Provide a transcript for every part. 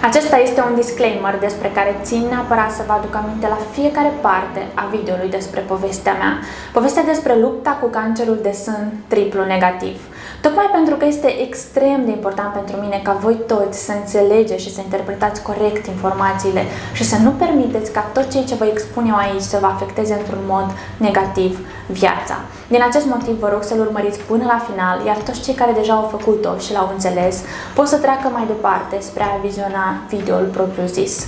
Acesta este un disclaimer despre care țin neapărat să vă aduc aminte la fiecare parte a videoului despre povestea mea. Povestea despre lupta cu cancerul de sân triplu negativ. Tocmai pentru că este extrem de important pentru mine ca voi toți să înțelegeți și să interpretați corect informațiile și să nu permiteți ca tot ceea ce vă expun eu aici să vă afecteze într-un mod negativ viața. Din acest motiv vă rog să-l urmăriți până la final, iar toți cei care deja au făcut-o și l-au înțeles pot să treacă mai departe spre a viziona videoul propriu-zis.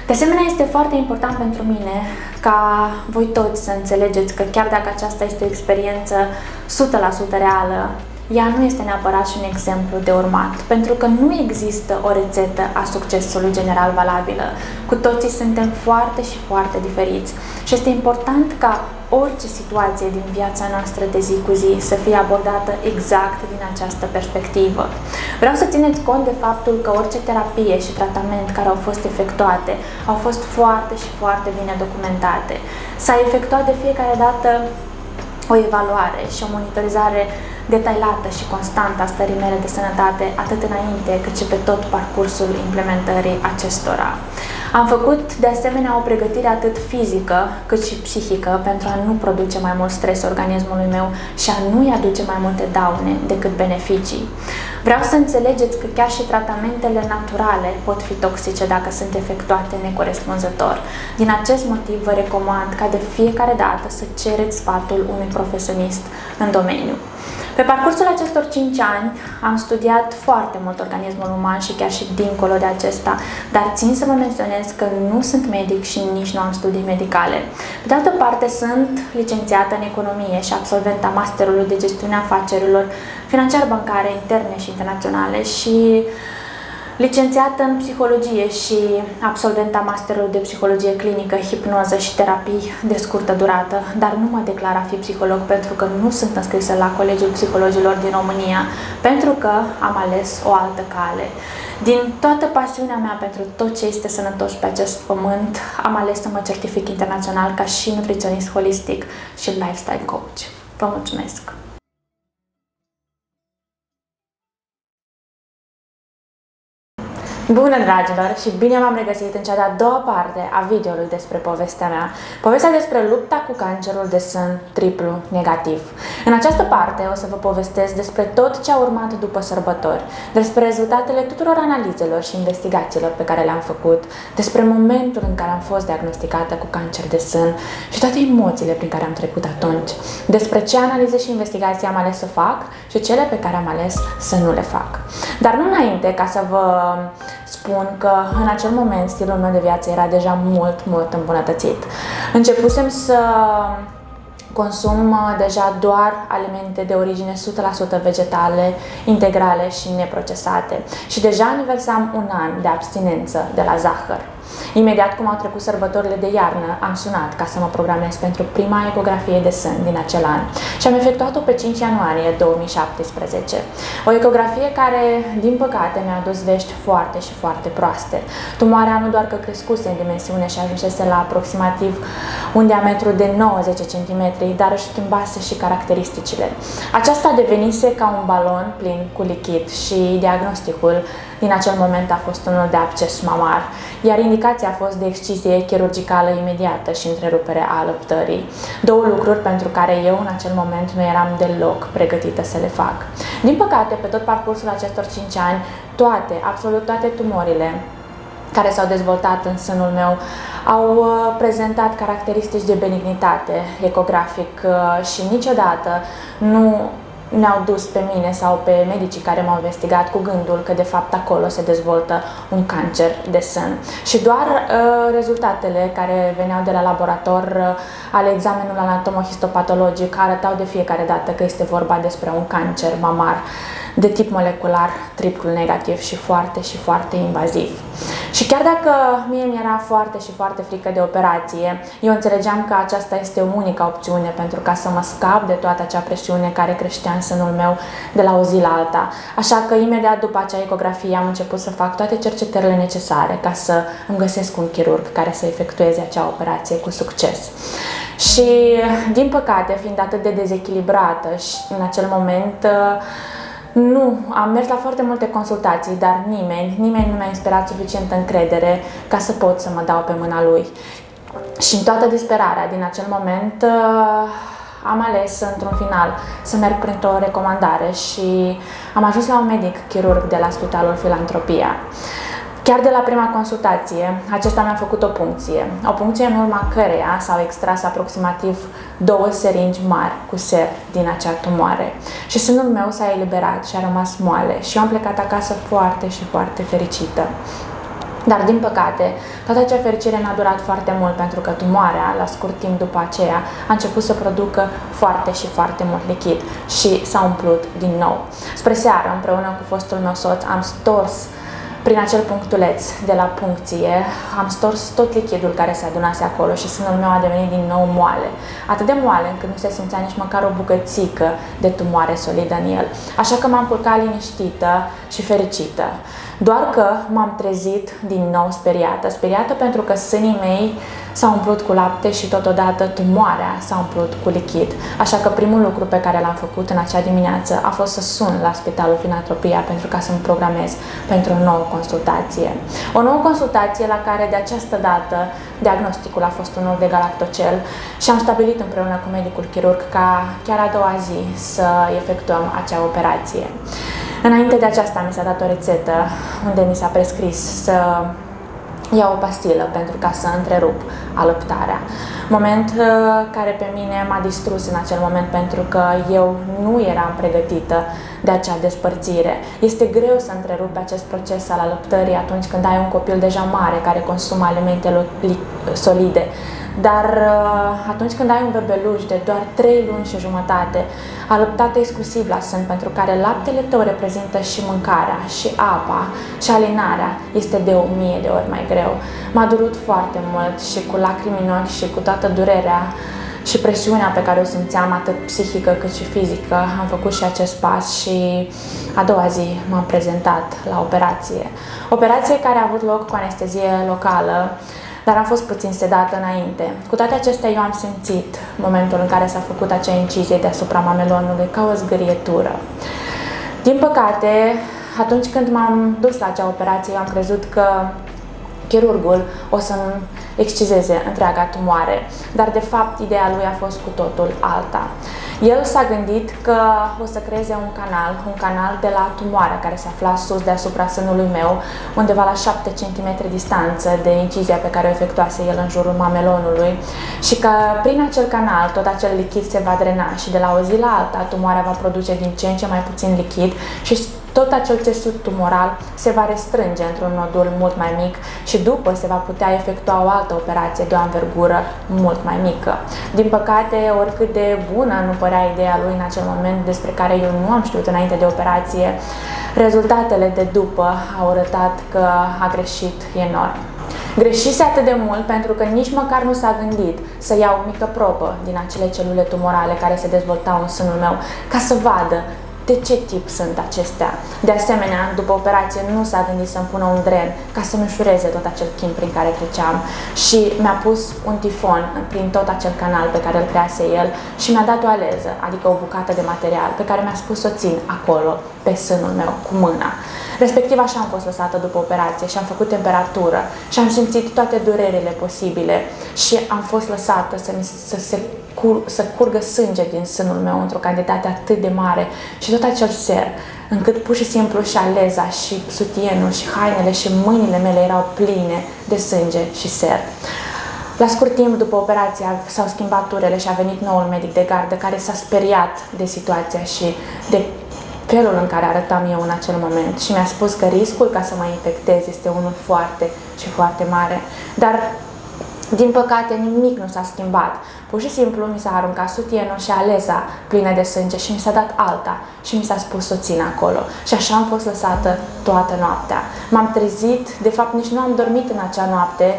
De asemenea, este foarte important pentru mine ca voi toți să înțelegeți că chiar dacă aceasta este o experiență 100% reală, ea nu este neapărat și un exemplu de urmat, pentru că nu există o rețetă a succesului general valabilă. Cu toții suntem foarte și foarte diferiți și este important ca orice situație din viața noastră de zi cu zi să fie abordată exact din această perspectivă. Vreau să țineți cont de faptul că orice terapie și tratament care au fost efectuate au fost foarte și foarte bine documentate. S-a efectuat de fiecare dată o evaluare și o monitorizare detaliată și constantă a stării mele de sănătate, atât înainte cât și pe tot parcursul implementării acestora. Am făcut de asemenea o pregătire atât fizică cât și psihică pentru a nu produce mai mult stres organismului meu și a nu-i aduce mai multe daune decât beneficii. Vreau să înțelegeți că chiar și tratamentele naturale pot fi toxice dacă sunt efectuate necorespunzător. Din acest motiv vă recomand ca de fiecare dată să cereți sfatul unui profesionist în domeniu. Pe parcursul acestor 5 ani am studiat foarte mult organismul uman și chiar și dincolo de acesta, dar țin să vă menționez că nu sunt medic și nici nu am studii medicale. Pe de altă parte, sunt licențiată în economie și absolventa masterului de gestiune a afacerilor financiar-bancare interne și internaționale și licențiată în psihologie și absolventa masterului de psihologie clinică, hipnoză și terapii de scurtă durată, dar nu mă declar a fi psiholog pentru că nu sunt înscrisă la Colegiul Psihologilor din România, pentru că am ales o altă cale. Din toată pasiunea mea pentru tot ce este sănătos pe acest pământ, am ales să mă certific internațional ca și nutriționist holistic și lifestyle coach. Vă mulțumesc! Bună, dragilor, și bine m-am regăsit în cea de-a doua parte a videoului despre povestea mea. Povestea despre lupta cu cancerul de sân triplu negativ. În această parte o să vă povestesc despre tot ce a urmat după sărbători, despre rezultatele tuturor analizelor și investigațiilor pe care le-am făcut, despre momentul în care am fost diagnosticată cu cancer de sân și toate emoțiile prin care am trecut atunci, despre ce analize și investigații am ales să fac și cele pe care am ales să nu le fac. Dar nu înainte ca să vă spun că în acel moment stilul meu de viață era deja mult îmbunătățit. Începusem să consum deja doar alimente de origine 100% vegetale, integrale și neprocesate și deja aniversam un an de abstinență de la zahăr. Imediat cum au trecut sărbătorile de iarnă, am sunat ca să mă programez pentru prima ecografie de sân din acel an și am efectuat-o pe 5 ianuarie 2017. O ecografie care, din păcate, mi-a adus vești foarte și foarte proaste. Tumoarea nu doar că crescuse în dimensiune și ajunsese la aproximativ un diametru de 90 cm, dar își schimbase și caracteristicile. Aceasta devenise ca un balon plin cu lichid și diagnosticul din acel moment a fost unul de absces mamar, iar indicația a fost de excizie chirurgicală imediată și întrerupere a alăptării. Două lucruri pentru care eu în acel moment nu eram deloc pregătită să le fac. Din păcate, pe tot parcursul acestor 5 ani, absolut toate tumorile care s-au dezvoltat în sânul meu au prezentat caracteristici de benignitate ecografic și niciodată nu ne-au dus pe mine sau pe medicii care m-au investigat cu gândul că de fapt acolo se dezvoltă un cancer de sân. Și doar rezultatele care veneau de la laborator ale examenului anatomo-histopatologic arătau de fiecare dată că este vorba despre un cancer mamar de tip molecular triplu negativ și foarte invaziv. Și chiar dacă mie mi-era foarte frică de operație, eu înțelegeam că aceasta este unica opțiune pentru ca să mă scap de toată acea presiune care creștea în sânul meu de la o zi la alta. Așa că imediat după acea ecografie am început să fac toate cercetările necesare ca să îmi găsesc un chirurg care să efectueze acea operație cu succes. Și, din păcate, fiind atât de dezechilibrată și în acel moment, Nu, am mers la foarte multe consultații, dar nimeni nu mi-a inspirat suficientă încredere ca să pot să mă dau pe mâna lui. Și în toată disperarea din acel moment am ales într-un final să merg printr-o recomandare și am ajuns la un medic chirurg de la Spitalul Filantropia. Chiar de la prima consultație, acesta mi-a făcut o puncție în urma căreia s-au extras aproximativ 2 seringi mari cu ser din acea tumoare. Și sânul meu s-a eliberat și a rămas moale și eu am plecat acasă foarte și foarte fericită. Dar, din păcate, toată acea fericire n-a durat foarte mult pentru că tumoarea, la scurt timp după aceea, a început să producă foarte și foarte mult lichid și s-a umplut din nou. Spre seară, împreună cu fostul meu soț, am stors prin acel punctuleț de la puncție, am stors tot lichidul care se adunase acolo și sânul meu a devenit din nou moale. Atât de moale încât nu se simțea nici măcar o bucățică de tumoare solidă în el. Așa că m-am culcat liniștită și fericită. Doar că m-am trezit din nou speriată pentru că sânii mei s-au umplut cu lapte și totodată tumoarea s-a umplut cu lichid. Așa că primul lucru pe care l-am făcut în acea dimineață a fost să sun la Spitalul Filantropia pentru ca să-mi programez pentru o nouă consultație. O nouă consultație la care de această dată diagnosticul a fost unul de galactocel și am stabilit împreună cu medicul chirurg ca chiar a doua zi să efectuăm acea operație. Înainte de aceasta mi s-a dat o rețetă unde mi s-a prescris să iau o pastilă pentru ca să întrerup alăptarea. Moment care pe mine m-a distrus în acel moment pentru că eu nu eram pregătită de acea despărțire. Este greu să întrerupi acest proces al alăptării atunci când ai un copil deja mare care consumă alimente solide. Dar atunci când ai un bebeluș de doar 3 luni și jumătate, alăptat exclusiv la sân, pentru care laptele tău reprezintă și mâncarea, și apa, și alinarea, este de 1000 de ori mai greu. M-a durut foarte mult și cu lacrimi în ochi și cu toată durerea și presiunea pe care o simțeam, atât psihică cât și fizică, am făcut și acest pas și a doua zi m-am prezentat la operație. Operație care a avut loc cu anestezie locală, dar am fost puțin sedată înainte. Cu toate acestea, eu am simțit momentul în care s-a făcut acea incizie deasupra mamelonului ca o zgârietură. Din păcate, atunci când m-am dus la acea operație, eu am crezut că chirurgul o să-mi excizeze întreaga tumoare, dar de fapt ideea lui a fost cu totul alta. El s-a gândit că o să creeze un canal de la tumoarea care se afla sus deasupra sânului meu, undeva la 7 cm distanță de incizia pe care o efectuase el în jurul mamelonului și că prin acel canal tot acel lichid se va drena și de la o zi la alta tumoarea va produce din ce în ce mai puțin lichid și tot acel țesut tumoral se va restrânge într-un nodul mult mai mic și după se va putea efectua o altă operație de o anvergură mult mai mică. Din păcate, oricât de bună nu părea ideea lui în acel moment, despre care eu nu am știut înainte de operație, rezultatele de după au arătat că a greșit enorm. Greșise atât de mult pentru că nici măcar nu s-a gândit să ia o mică probă din acele celule tumorale care se dezvoltau în sânul meu ca să vadă de ce tip sunt acestea. De asemenea, după operație nu s-a gândit să-mi pună un dren ca să-mi ușureze tot acel chin prin care treceam și mi-a pus un tifon prin tot acel canal pe care îl crease el și mi-a dat o aleză, adică o bucată de material pe care mi-a spus să o țin acolo, pe sânul meu, cu mâna. Respectiv așa am fost lăsată după operație și am făcut temperatură și am simțit toate durerile posibile și am fost lăsată să curgă sânge din sânul meu într-o cantitate atât de mare și tot acel ser, încât pur și simplu și aleza și sutienul și hainele și mâinile mele erau pline de sânge și ser. La scurt timp după operație s-au schimbat turele și a venit noul medic de gardă care s-a speriat de situația și de felul în care arătam eu în acel moment și mi-a spus că riscul ca să mă infectez este unul foarte și foarte mare, dar din păcate nimic nu s-a schimbat. Pur și simplu mi s-a aruncat sutienul și aleza plină de sânge și mi s-a dat alta și mi s-a spus să o țin acolo. Și așa am fost lăsată toată noaptea. M-am trezit, de fapt nici nu am dormit în acea noapte,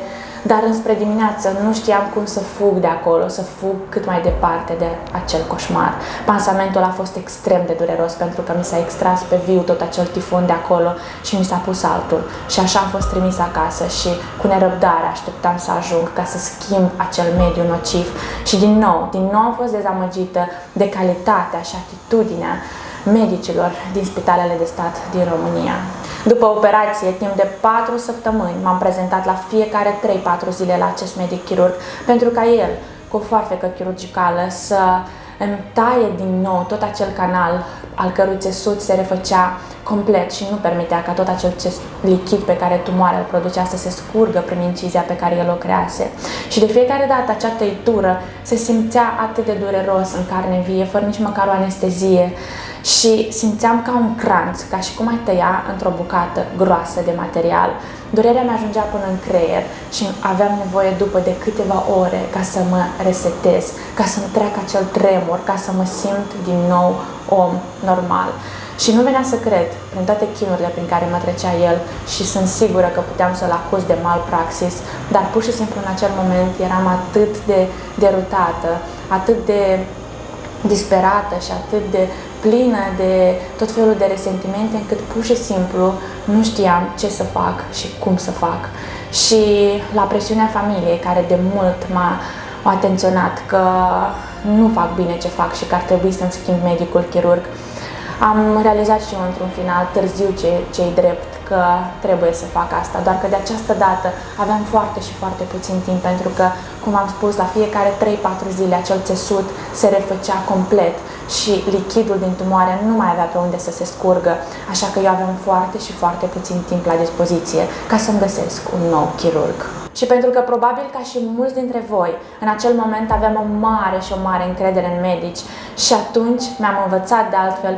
dar înspre dimineață nu știam cum să fug de acolo, să fug cât mai departe de acel coșmar. Pansamentul a fost extrem de dureros pentru că mi s-a extras pe viu tot acel tifon de acolo și mi s-a pus altul. Și așa am fost trimis acasă și cu nerăbdare așteptam să ajung ca să schimb acel mediu nociv. Și din nou am fost dezamăgită de calitatea și atitudinea medicilor din spitalele de stat din România. După operație, timp de 4 săptămâni, m-am prezentat la fiecare 3-4 zile la acest medic chirurg pentru ca el, cu o foarfecă chirurgicală, să îmi taie din nou tot acel canal al cărui țesut se refăcea complet și nu permitea ca tot acel lichid pe care tumoarea îl producea să se scurgă prin incizia pe care el o crease. Și de fiecare dată acea tăitură se simțea atât de dureros în carne vie, fără nici măcar o anestezie, și simțeam ca un cranț, ca și cum ai tăia într-o bucată groasă de material. Durerea mi-ajungea până în creier și aveam nevoie după de câteva ore ca să mă resetez, ca să-mi treacă acel tremur, ca să mă simt din nou om normal. Și nu venea să cred, prin toate chinurile prin care mă trecea el, și sunt sigură că puteam să-l acuz de malpraxis, dar pur și simplu în acel moment eram atât de derutată, atât de disperată și atât de plină de tot felul de resentimente, încât pur și simplu nu știam ce să fac și cum să fac. Și la presiunea familiei, care de mult m-a atenționat că nu fac bine ce fac și că ar trebui să-mi schimb medicul chirurg, am realizat și eu într-un final, târziu ce-i drept, că trebuie să fac asta, doar că de această dată aveam foarte și foarte puțin timp, pentru că, cum am spus, la fiecare 3-4 zile acel țesut se refăcea complet și lichidul din tumoare nu mai avea pe unde să se scurgă, așa că eu aveam foarte și foarte puțin timp la dispoziție ca să-mi găsesc un nou chirurg. Și pentru că, probabil ca și mulți dintre voi, în acel moment aveam o mare și o mare încredere în medici, și atunci mi-am învățat de altfel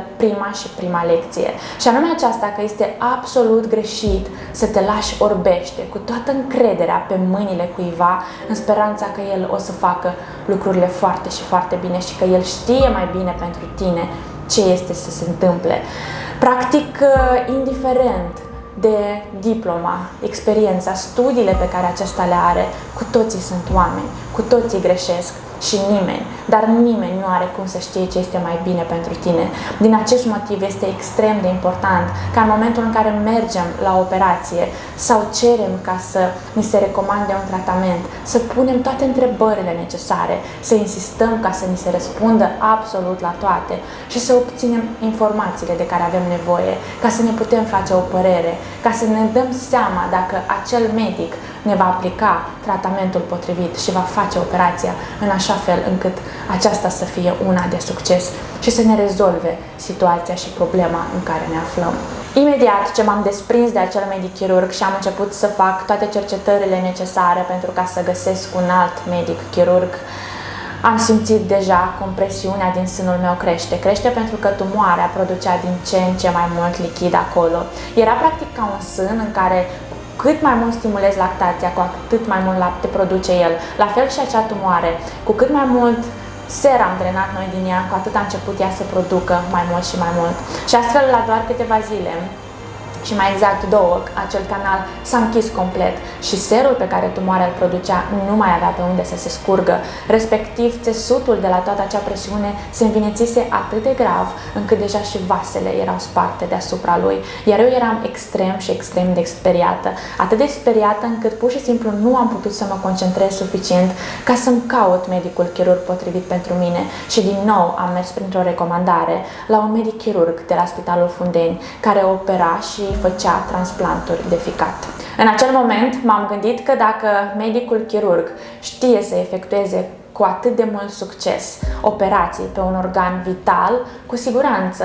prima lecție. Și anume aceasta, că este absolut greșit să te lași orbește cu toată încrederea pe mâinile cuiva, în speranța că el o să facă lucrurile foarte și foarte bine și că el știe mai bine pentru tine ce este să se întâmple. Practic, indiferent de diploma, experiența, studiile pe care acesta le are, cu toții sunt oameni, cu toții greșesc și nimeni, dar nimeni nu are cum să știe ce este mai bine pentru tine. Din acest motiv este extrem de important ca în momentul în care mergem la operație sau cerem ca să ni se recomande un tratament, să punem toate întrebările necesare, să insistăm ca să ni se răspundă absolut la toate și să obținem informațiile de care avem nevoie, ca să ne putem face o părere, ca să ne dăm seama dacă acel medic ne va aplica tratamentul potrivit și va face operația în așa fel încât aceasta să fie una de succes și să ne rezolve situația și problema în care ne aflăm. Imediat ce m-am desprins de acel medic chirurg și am început să fac toate cercetările necesare pentru ca să găsesc un alt medic chirurg, am simțit deja cum presiunea din sânul meu crește. Crește pentru că tumoarea producea din ce în ce mai mult lichid acolo. Era practic ca un sân în care cât mai mult stimulez lactația, cu atât mai mult lapte produce el. La fel și acea tumoare, cu cât mai mult ser am drenat noi din ea, cu atât a început ea să producă mai mult și mai mult. Și astfel, la doar câteva zile, și mai exact 2, acel canal s-a închis complet și serul pe care tumoarea îl producea nu mai avea pe unde să se scurgă. Respectiv, țesutul de la toată acea presiune se învinețise atât de grav încât deja și vasele erau sparte deasupra lui. Iar eu eram extrem și extrem de speriată. Atât de speriată încât pur și simplu nu am putut să mă concentrez suficient ca să-mi caut medicul chirurg potrivit pentru mine și din nou am mers printr-o recomandare la un medic chirurg de la Spitalul Fundeni, care opera și făcea transplanturi de ficat. În acel moment m-am gândit că dacă medicul chirurg știe să efectueze cu atât de mult succes operații pe un organ vital, cu siguranță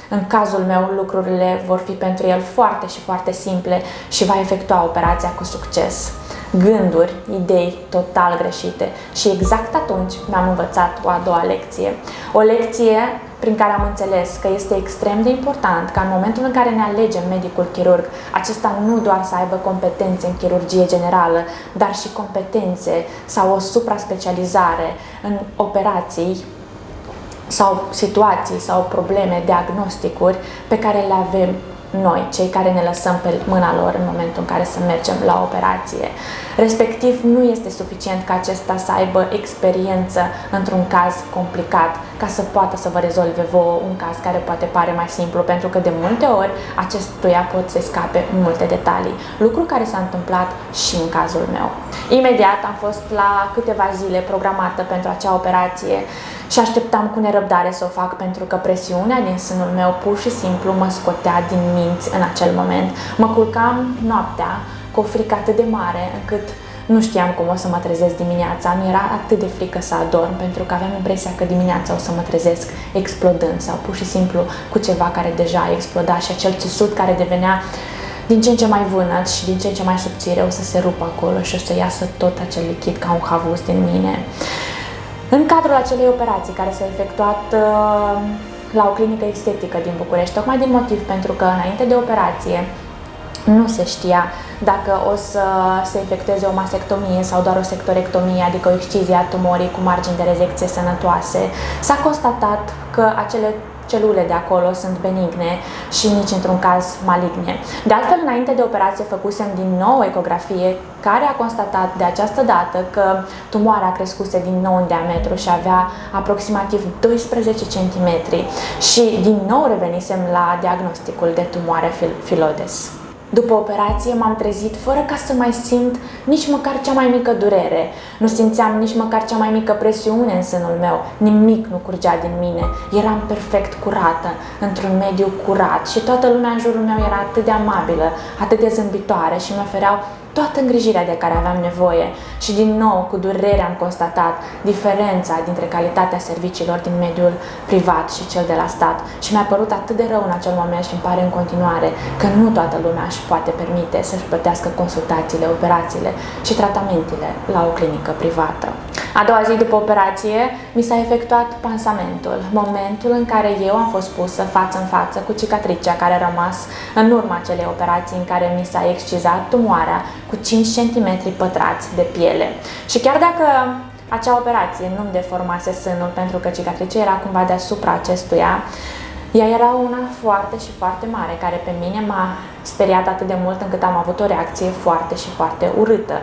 în cazul meu lucrurile vor fi pentru el foarte și foarte simple și va efectua operația cu succes. Gânduri, idei total greșite și exact atunci mi-am învățat o a doua lecție. O lecție prin care am înțeles că este extrem de important ca în momentul în care ne alegem medicul chirurg, acesta nu doar să aibă competențe în chirurgie generală, dar și competențe sau o supra-specializare în operații sau situații sau probleme, diagnosticuri pe care le avem noi, cei care ne lăsăm pe mâna lor în momentul în care să mergem la operație. Respectiv, nu este suficient ca acesta să aibă experiență într-un caz complicat ca să poată să vă rezolve vouă un caz care poate pare mai simplu, pentru că de multe ori acestuia pot să scape multe detalii, lucru care s-a întâmplat și în cazul meu. Imediat am fost la câteva zile programată pentru acea operație și așteptam cu nerăbdare să o fac, pentru că presiunea din sânul meu pur și simplu mă scotea din minți în acel moment. Mă culcam noaptea cu o frică atât de mare încât nu știam cum o să mă trezesc dimineața. Mi era atât de frică să adorm, pentru că aveam impresia că dimineața o să mă trezesc explodând sau pur și simplu cu ceva care deja a explodat și acel țesut care devenea din ce în ce mai vânăt și din ce în ce mai subțire o să se rupă acolo și o să iasă tot acel lichid ca un havuz din mine. În cadrul acelei operații care s-a efectuat la o clinică estetică din București, tocmai din motiv pentru că înainte de operație nu se știa dacă o să se efectueze o mastectomie sau doar o sectorectomie, adică o excizie a tumorii cu margini de rezecție sănătoase, s-a constatat că acele celule de acolo sunt benigne și nici într-un caz maligne. De altfel, înainte de operație făcusem din nou o ecografie care a constatat de această dată că tumoarea crescuse din nou în diametru și avea aproximativ 12 cm și din nou revenisem la diagnosticul de tumoare Phyllodes. După operație m-am trezit fără ca să mai simt nici măcar cea mai mică durere. Nu simțeam nici măcar cea mai mică presiune în sânul meu. Nimic nu curgea din mine. Eram perfect curată, într-un mediu curat și toată lumea în jurul meu era atât de amabilă, atât de zâmbitoare și mi ofereau toată îngrijirea de care aveam nevoie. Și din nou, cu durere am constatat diferența dintre calitatea serviciilor din mediul privat și cel de la stat. Și mi-a părut atât de rău în acel moment și îmi pare în continuare că nu toată lumea își poate permite să-și plătească consultațiile, operațiile și tratamentele la o clinică privată. A doua zi după operație mi s-a efectuat pansamentul, momentul în care eu am fost pusă față în față cu cicatricea care a rămas în urma acelei operații în care mi s-a excizat tumoarea cu 5 cm pătrați de piele. Și chiar dacă acea operație nu-mi deformase sânul, pentru că cicatricea era cumva deasupra acestuia, ea era una foarte și foarte mare, care pe mine m-a speriat atât de mult încât am avut o reacție foarte și foarte urâtă.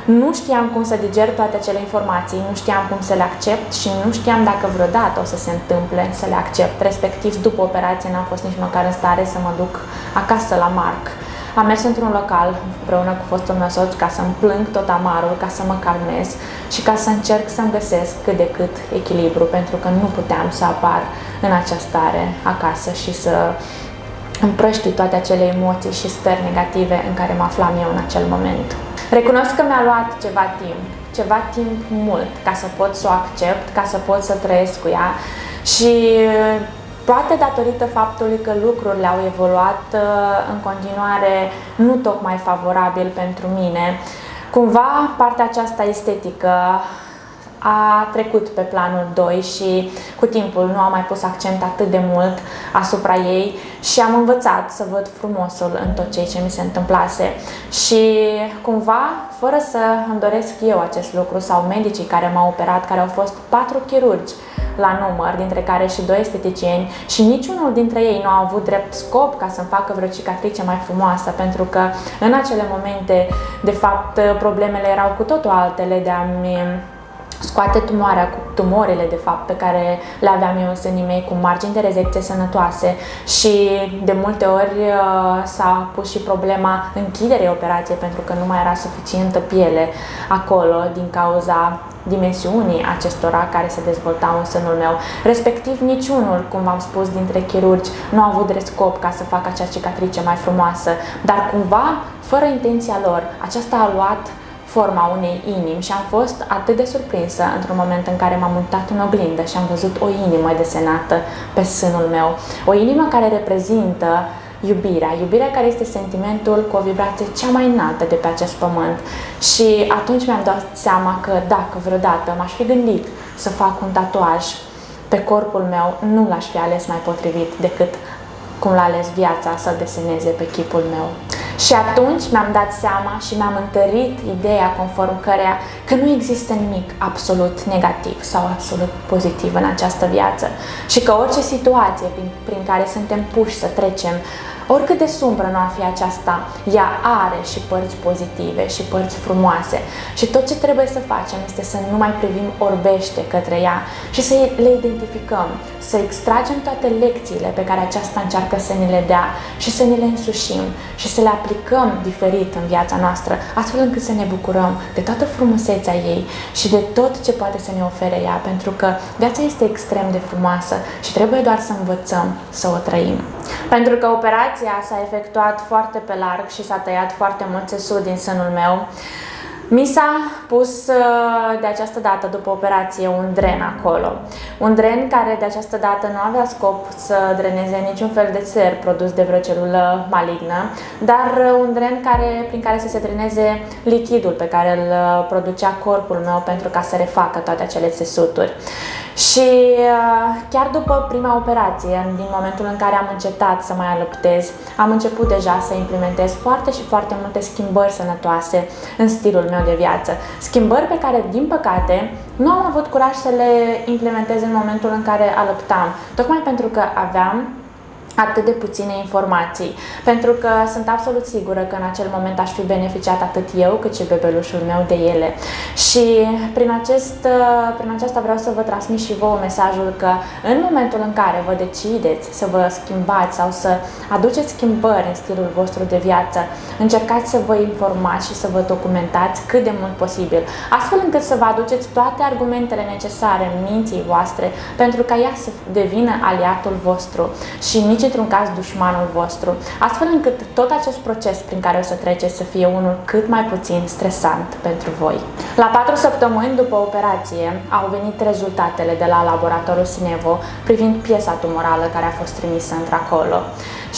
Nu știam cum să diger toate acele informații, nu știam cum să le accept și nu știam dacă vreodată o să se întâmple să le accept. Respectiv, după operație n-am fost nici măcar în stare să mă duc acasă la Marc. Am mers într-un local împreună cu fostul meu soț ca să-mi plâng tot amarul, ca să mă calmez și ca să încerc să-mi găsesc cât de cât echilibru, pentru că nu puteam să apar în acea stare acasă și să împrăștii toate acele emoții și stări negative în care mă aflam eu în acel moment. Recunosc că mi-a luat ceva timp mult ca să pot să o accept, ca să pot să trăiesc cu ea și poate datorită faptului că lucrurile au evoluat în continuare nu tocmai favorabil pentru mine, cumva partea aceasta estetică a trecut pe planul 2 și cu timpul nu am mai pus accent atât de mult asupra ei și am învățat să văd frumosul în tot ceea ce mi se întâmplase. Și cumva, fără să îmi doresc eu acest lucru sau medicii care m-au operat, care au fost 4 chirurgi la număr, dintre care și 2 esteticieni, și niciunul dintre ei nu a avut drept scop ca să-mi facă vreo cicatrice mai frumoasă, pentru că în acele momente, de fapt, problemele erau cu totul altele de a-mi scoate tumoarea, cu tumorile de fapt pe care le aveam eu în sânii mei, cu margini de rezecție sănătoase, și de multe ori s-a pus și problema închiderii operației pentru că nu mai era suficientă piele acolo din cauza dimensiunii acestora care se dezvoltau în sânul meu. Respectiv, niciunul, cum v-am spus, dintre chirurgi nu a avut drept scop ca să facă acea cicatrice mai frumoasă, dar cumva, fără intenția lor, aceasta a luat forma unei inimi și am fost atât de surprinsă într-un moment în care m-am uitat în oglindă și am văzut o inimă desenată pe sânul meu. O inimă care reprezintă iubirea care este sentimentul cu o vibrație cea mai înaltă de pe acest pământ. Și atunci mi-am dat seama că dacă vreodată m-aș fi gândit să fac un tatuaj pe corpul meu, nu l-aș fi ales mai potrivit decât cum l-a ales viața să deseneze pe chipul meu. Și atunci mi-am dat seama și mi-am întărit ideea conform căreia că nu există nimic absolut negativ sau absolut pozitiv în această viață și că orice situație prin care suntem puși să trecem, Oricât de sumbră nu ar fi aceasta, ea are și părți pozitive și părți frumoase și tot ce trebuie să facem este să nu mai privim orbește către ea și să le identificăm, să extragem toate lecțiile pe care aceasta încearcă să ne le dea și să ne le însușim și să le aplicăm diferit în viața noastră, astfel încât să ne bucurăm de toată frumusețea ei și de tot ce poate să ne ofere ea, pentru că viața este extrem de frumoasă și trebuie doar să învățăm să o trăim. Pentru că operația s-a efectuat foarte pe larg și s-a tăiat foarte mult țesut din sânul meu, mi s-a pus de această dată, după operație, un dren acolo. Un dren care de această dată nu avea scop să dreneze niciun fel de țer produs de vreo celulă malignă, dar un dren prin care să se dreneze lichidul pe care îl producea corpul meu pentru ca să refacă toate acele țesuturi. Și chiar după prima operație, din momentul în care am încetat să mai alăptez, am început deja să implementez foarte și foarte multe schimbări sănătoase în stilul meu de viață. Schimbări pe care, din păcate, nu am avut curaj să le implementez în momentul în care alăptam, tocmai pentru că aveam atât de puține informații, pentru că sunt absolut sigură că în acel moment aș fi beneficiat atât eu cât și bebelușul meu de ele. Și prin aceasta vreau să vă transmit și vouă mesajul că în momentul în care vă decideți să vă schimbați sau să aduceți schimbări în stilul vostru de viață, încercați să vă informați și să vă documentați cât de mult posibil, astfel încât să vă aduceți toate argumentele necesare în minții voastre pentru ca ea să devină aliatul vostru și nici într-un caz dușmanul vostru, astfel încât tot acest proces prin care o să treceți să fie unul cât mai puțin stresant pentru voi. La 4 săptămâni după operație au venit rezultatele de la laboratorul Sinevo privind piesa tumorală care a fost trimisă într-acolo.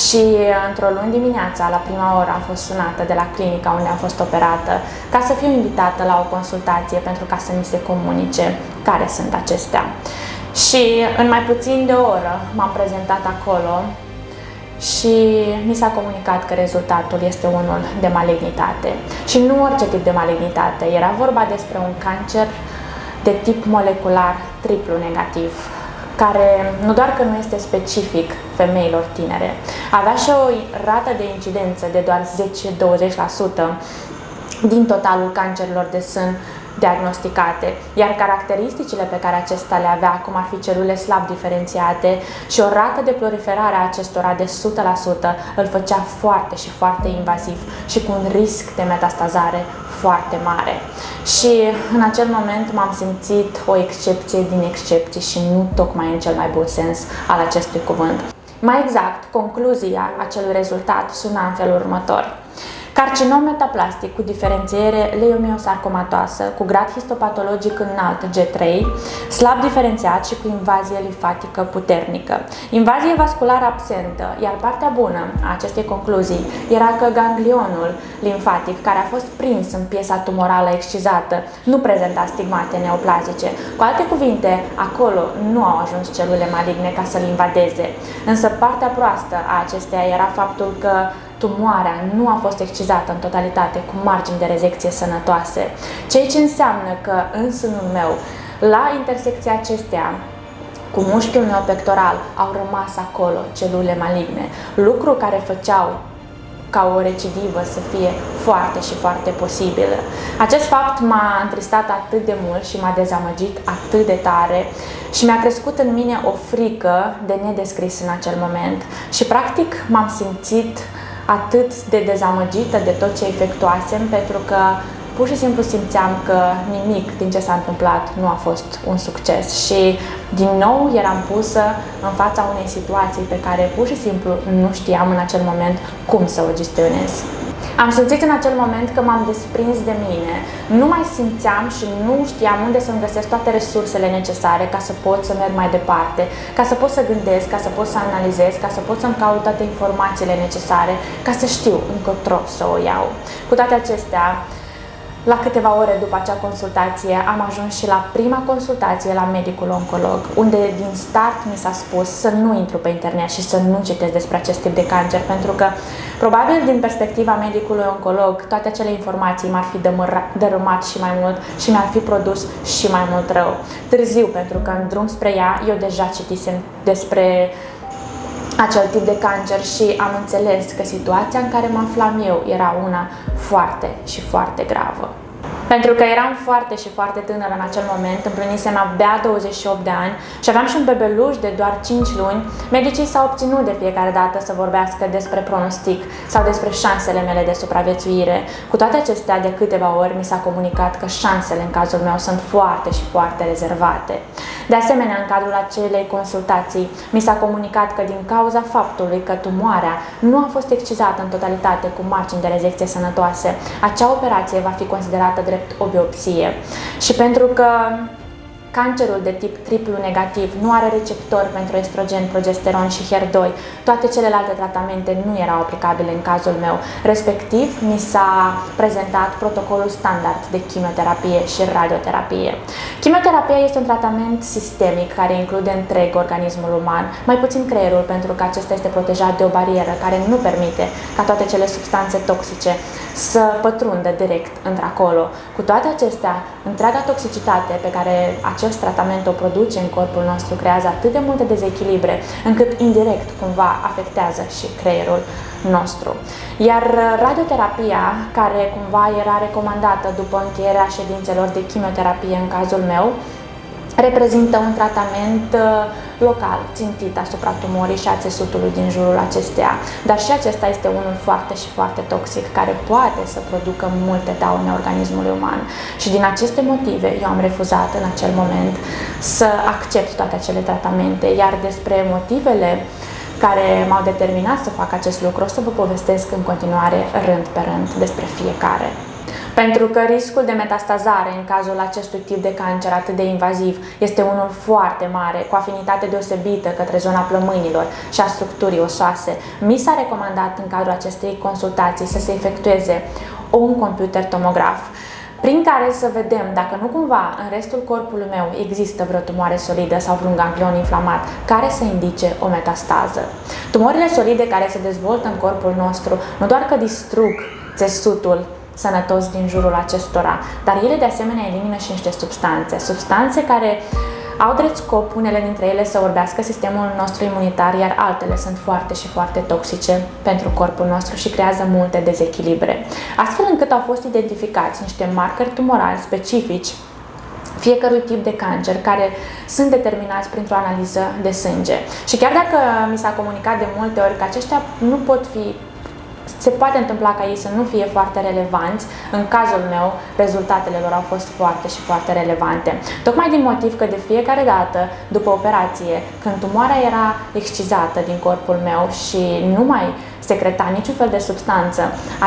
Și într-o luni dimineața, la prima oră, am fost sunată de la clinica unde am fost operată ca să fiu invitată la o consultație pentru ca să mi se comunice care sunt acestea. Și în mai puțin de o oră m-am prezentat acolo și mi s-a comunicat că rezultatul este unul de malignitate. Și nu orice tip de malignitate, era vorba despre un cancer de tip molecular triplu negativ, care nu doar că nu este specific femeilor tinere, avea și o rată de incidență de doar 10-20% din totalul cancerilor de sân diagnosticate, iar caracteristicile pe care acesta le avea, cum ar fi celule slab diferențiate și o rată de proliferare a acestora de 100%, îl făcea foarte și foarte invaziv și cu un risc de metastazare foarte mare. Și în acel moment m-am simțit o excepție din excepții și nu tocmai în cel mai bun sens al acestui cuvânt. Mai exact, concluzia acelui rezultat suna în felul următor: carcinom metaplastic cu diferențiere leiomiosarcomatoasă, cu grad histopatologic înalt G3, slab diferențiat și cu invazie limfatică puternică. Invazie vasculară absentă, iar partea bună a acestei concluzii era că ganglionul limfatic, care a fost prins în piesa tumorală excizată, nu prezenta stigmate neoplazice. Cu alte cuvinte, acolo nu au ajuns celule maligne ca să-l invadeze. Însă partea proastă a acesteia era faptul că tumoarea nu a fost excizată în totalitate cu margini de rezecție sănătoase, ceea ce înseamnă că în sânul meu, la intersecția acestea, cu mușchiul meu pectoral, au rămas acolo celule maligne, lucru care făceau ca o recidivă să fie foarte și foarte posibilă. Acest fapt m-a întristat atât de mult și m-a dezamăgit atât de tare și mi-a crescut în mine o frică de nedescris în acel moment și practic m-am simțit atât de dezamăgită de tot ce efectuasem, pentru că pur și simplu simțeam că nimic din ce s-a întâmplat nu a fost un succes și din nou eram pusă în fața unei situații pe care pur și simplu nu știam în acel moment cum să o gestionez. Am simțit în acel moment că m-am desprins de mine, nu mai simțeam și nu știam unde să-mi găsesc toate resursele necesare ca să pot să merg mai departe, ca să pot să gândesc, ca să pot să analizez, ca să pot să-mi caut toate informațiile necesare, ca să știu încotro să o iau. Cu toate acestea, la câteva ore după acea consultație am ajuns și la prima consultație la medicul oncolog, unde din start mi s-a spus să nu intru pe internet și să nu citesc despre acest tip de cancer, pentru că probabil din perspectiva medicului oncolog toate acele informații m-ar fi dărâmat și mai mult și mi-ar fi produs și mai mult rău. Târziu, pentru că în drum spre ea eu deja citisem despre acel tip de cancer și am înțeles că situația în care mă aflam eu era una foarte și foarte gravă. Pentru că eram foarte și foarte tânără în acel moment, împlinisem abia 28 de ani și aveam și un bebeluș de doar 5 luni, medicii s-au obținut de fiecare dată să vorbească despre pronostic sau despre șansele mele de supraviețuire. Cu toate acestea, de câteva ori mi s-a comunicat că șansele în cazul meu sunt foarte și foarte rezervate. De asemenea, în cadrul acelei consultații, mi s-a comunicat că din cauza faptului că tumoarea nu a fost excizată în totalitate cu margini de rezecție sănătoase, acea operație va fi considerată drept o biopsie. Și pentru că cancerul de tip triplu negativ nu are receptor pentru estrogen, progesteron și HER2, toate celelalte tratamente nu erau aplicabile în cazul meu. Respectiv, mi s-a prezentat protocolul standard de chimioterapie și radioterapie. Chimioterapia este un tratament sistemic care include întreg organismul uman, mai puțin creierul, pentru că acesta este protejat de o barieră care nu permite ca toate cele substanțe toxice să pătrundă direct într-acolo. Cu toate acestea, întreaga toxicitate pe care acest tratament o produce în corpul nostru creează atât de multe dezechilibre, încât indirect cumva afectează și creierul nostru. Iar radioterapia, care cumva era recomandată după încheierea ședințelor de chimioterapie în cazul meu, reprezintă un tratament local, țintit asupra tumorii și a țesutului din jurul acesteia, dar și acesta este unul foarte și foarte toxic, care poate să producă multe daune organismului uman. Și din aceste motive eu am refuzat în acel moment să accept toate acele tratamente, iar despre motivele care m-au determinat să fac acest lucru o să vă povestesc în continuare rând pe rând despre fiecare. Pentru că riscul de metastazare în cazul acestui tip de cancer atât de invaziv este unul foarte mare, cu afinitate deosebită către zona plămânilor și a structurii osoase. Mi s-a recomandat în cadrul acestei consultații să se efectueze un computer tomograf, prin care să vedem dacă nu cumva în restul corpului meu există vreo tumoare solidă sau vreun ganglion inflamat care să indice o metastază. Tumorile solide care se dezvoltă în corpul nostru nu doar că distrug țesutul sănătos din jurul acestora, dar ele de asemenea elimină și niște substanțe care au drept scop, unele dintre ele, să orbească sistemul nostru imunitar, iar altele sunt foarte și foarte toxice pentru corpul nostru și creează multe dezechilibre. Astfel încât au fost identificați niște marcări tumorali specifici fiecărui tip de cancer, care sunt determinați printr-o analiză de sânge. Și chiar dacă mi s-a comunicat de multe ori că aceștia nu pot fi, se poate întâmpla ca ei să nu fie foarte relevanți, în cazul meu, rezultatele lor au fost foarte și foarte relevante. Tocmai din motiv că de fiecare dată, după operație, când tumoarea era excizată din corpul meu și nu mai secreta niciun fel de substanță,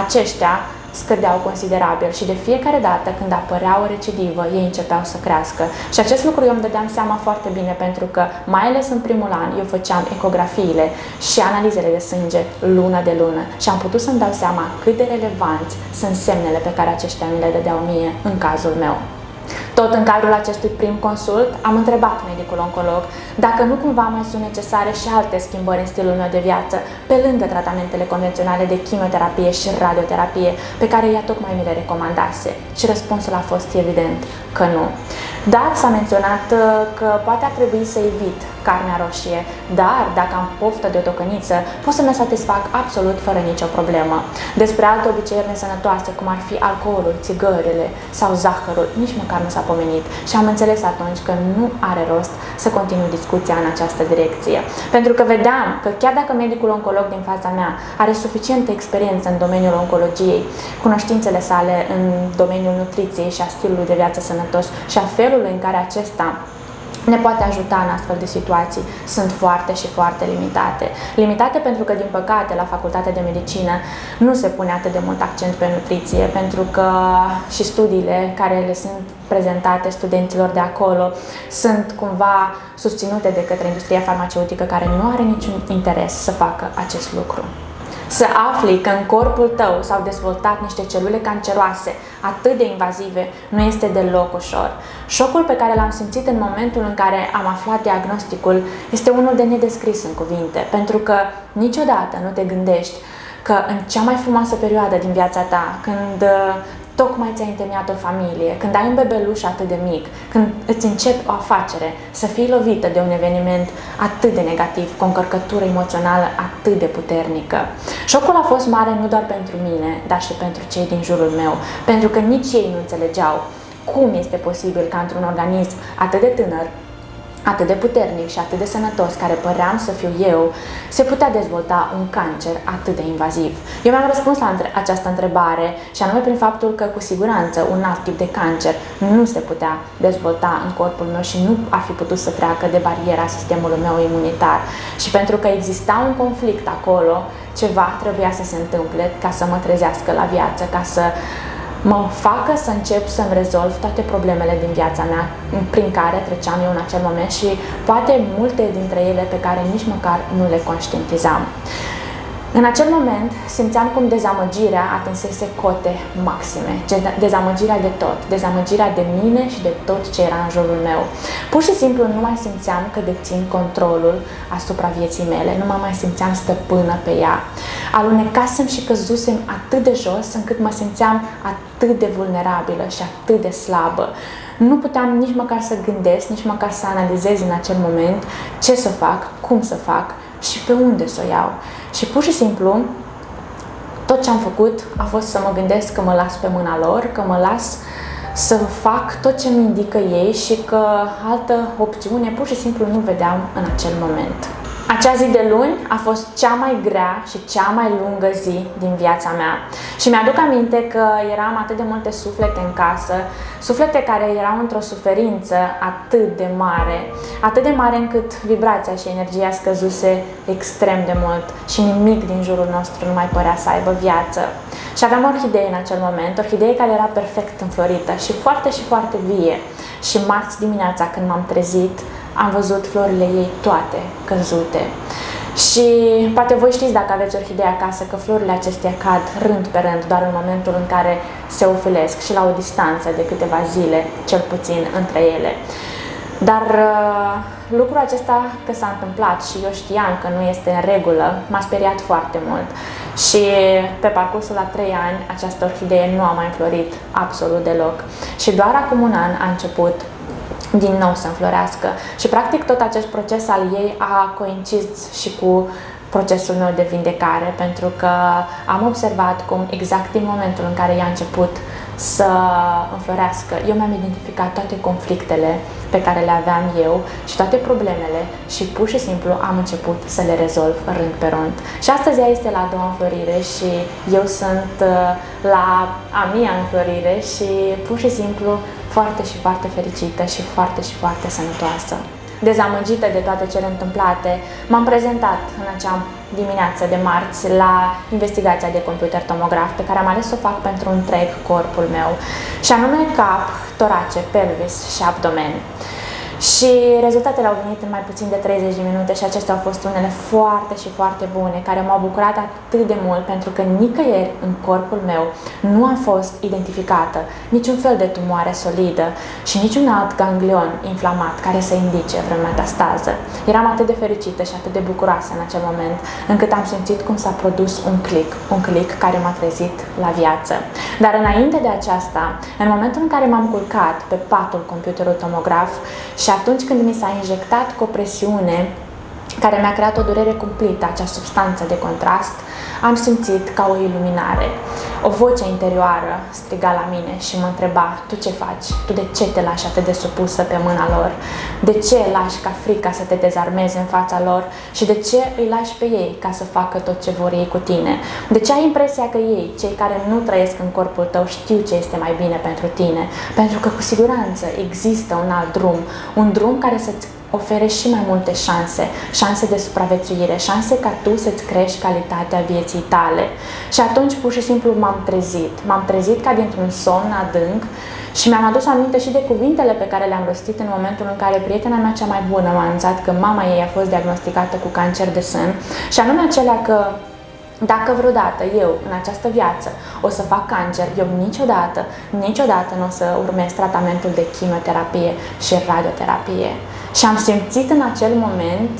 aceștia scădeau considerabil și de fiecare dată când apărea o recidivă, ei începeau să crească. Și acest lucru eu îmi dădeam seama foarte bine, pentru că, mai ales în primul an, eu făceam ecografiile și analizele de sânge lună de lună și am putut să-mi dau seama cât de relevanți sunt semnele pe care aceștia mi le dădeau mie în cazul meu. Tot în cadrul acestui prim consult, am întrebat medicul oncolog dacă nu cumva mai sunt necesare și alte schimbări în stilul meu de viață, pe lângă tratamentele convenționale de chimioterapie și radioterapie, pe care ea tocmai mi le recomandase. Și răspunsul a fost evident că nu. Dar s-a menționat că poate ar trebui să evit carnea roșie, dar dacă am poftă de o tocăniță, pot să mă satisfac absolut fără nicio problemă. Despre alte obiceiuri nesănătoase, cum ar fi alcoolul, țigările sau zahărul, nici măcar nu s-a pomenit și am înțeles atunci că nu are rost să continui discuția în această direcție. Pentru că vedeam că chiar dacă medicul oncolog din fața mea are suficientă experiență în domeniul oncologiei, cunoștințele sale în domeniul nutriției și a stilului de viață sănătos și a felului în care acesta ne poate ajuta în astfel de situații sunt foarte și foarte limitate. Limitate pentru că, din păcate, la Facultatea de Medicină nu se pune atât de mult accent pe nutriție, pentru că și studiile care le sunt prezentate studenților de acolo sunt cumva susținute de către industria farmaceutică, care nu are niciun interes să facă acest lucru. Să afli că în corpul tău s-au dezvoltat niște celule canceroase atât de invazive nu este deloc ușor. Șocul pe care l-am simțit în momentul în care am aflat diagnosticul este unul de nedescris în cuvinte, pentru că niciodată nu te gândești că în cea mai frumoasă perioadă din viața ta, când tocmai ți-ai întemeiat o familie, când ai un bebeluș atât de mic, când îți începi o afacere, să fii lovită de un eveniment atât de negativ, cu o încărcătură emoțională atât de puternică. Șocul a fost mare nu doar pentru mine, dar și pentru cei din jurul meu, pentru că nici ei nu înțelegeau cum este posibil ca într-un organism atât de tânăr, atât de puternic și atât de sănătos, care păream să fiu eu, se putea dezvolta un cancer atât de invaziv. Eu mi-am răspuns la această întrebare și anume prin faptul că cu siguranță un alt tip de cancer nu se putea dezvolta în corpul meu și nu ar fi putut să treacă de bariera sistemului meu imunitar. Și pentru că exista un conflict acolo, ceva trebuia să se întâmple ca să mă trezească la viață, ca să mă facă să încep să-mi rezolv toate problemele din viața mea prin care treceam eu în acel moment și poate multe dintre ele pe care nici măcar nu le conștientizam. În acel moment simțeam cum dezamăgirea atinsese cote maxime, dezamăgirea de tot, dezamăgirea de mine și de tot ce era în jurul meu. Pur și simplu nu mai simțeam că dețin controlul asupra vieții mele, nu mă mai simțeam stăpână pe ea. Alunecasem și căzusem atât de jos încât mă simțeam atât de vulnerabilă și atât de slabă. Nu puteam nici măcar să gândesc, nici măcar să analizez în acel moment ce să fac, cum să fac și pe unde să o iau. Și pur și simplu, tot ce am făcut a fost să mă gândesc că mă las pe mâna lor, că mă las să fac tot ce mi indică ei și că altă opțiune pur și simplu nu vedeam în acel moment. Acea zi de luni a fost cea mai grea și cea mai lungă zi din viața mea. Și mi-aduc aminte că eram atât de multe suflete în casă, suflete care erau într-o suferință atât de mare încât vibrația și energia scăzuse extrem de mult și nimic din jurul nostru nu mai părea să aibă viață. Și aveam o orhidee în acel moment, orhidee care era perfect înflorită și foarte vie. Și marți dimineața, când m-am trezit, am văzut florile ei toate căzute. Și poate voi știți, dacă aveți orhidee acasă, că florile acestea cad rând pe rând doar în momentul în care se ofilesc și la o distanță de câteva zile, cel puțin, între ele. Dar lucrul acesta că s-a întâmplat și eu știam că nu este în regulă, m-a speriat foarte mult. Și pe parcursul la 3 ani, această orhidee nu a mai înflorit absolut deloc. Și doar acum un an a început din nou să înflorească. Și practic tot acest proces al ei a coincis și cu procesul meu de vindecare, pentru că am observat cum exact din momentul în care ea a început să înflorească, eu mi-am identificat toate conflictele pe care le aveam eu și toate problemele și pur și simplu am început să le rezolv rând pe rând. Și astăzi ea este la a doua înflorire și eu sunt la a mia înflorire și pur și simplu foarte fericită și foarte sănătoasă. Dezamăgită de toate cele întâmplate, m-am prezentat în acea dimineață de marți la investigația de computer tomograf pe care am ales să o fac pentru întreg corpul meu, și anume cap, torace, pelvis și abdomen. Și rezultatele au venit în mai puțin de 30 de minute și acestea au fost unele foarte bune, care m-au bucurat atât de mult, pentru că nicăieri în corpul meu nu a fost identificată niciun fel de tumoare solidă și niciun alt ganglion inflamat care să indice vreo metastază. Eram atât de fericită și atât de bucuroasă în acel moment, încât am simțit cum s-a produs un click care m-a trezit la viață. Dar înainte de aceasta, în momentul în care m-am culcat pe patul computerul tomograf și atunci când mi s-a injectat cu o presiune care mi-a creat o durere cumplită, acea substanță de contrast, am simțit ca o iluminare. O voce interioară striga la mine și mă întreba: tu ce faci? Tu de ce te lași atât de supusă pe mâna lor? De ce lași ca frica să te dezarmeze în fața lor? Și de ce îi lași pe ei ca să facă tot ce vor ei cu tine? De ce ai impresia că ei, cei care nu trăiesc în corpul tău, știu ce este mai bine pentru tine? Pentru că cu siguranță există un alt drum, un drum care să-ți ofere și mai multe șanse de supraviețuire, șanse ca tu să-ți crești calitatea vieții tale. Și atunci pur și simplu m-am trezit ca dintr-un somn adânc și mi-am adus aminte și de cuvintele pe care le-am rostit în momentul în care prietena mea cea mai bună m-a anunțat că mama ei a fost diagnosticată cu cancer de sân, și anume acelea că dacă vreodată eu, în această viață, o să fac cancer, eu niciodată nu o să urmez tratamentul de chimioterapie și radioterapie. Și am simțit în acel moment,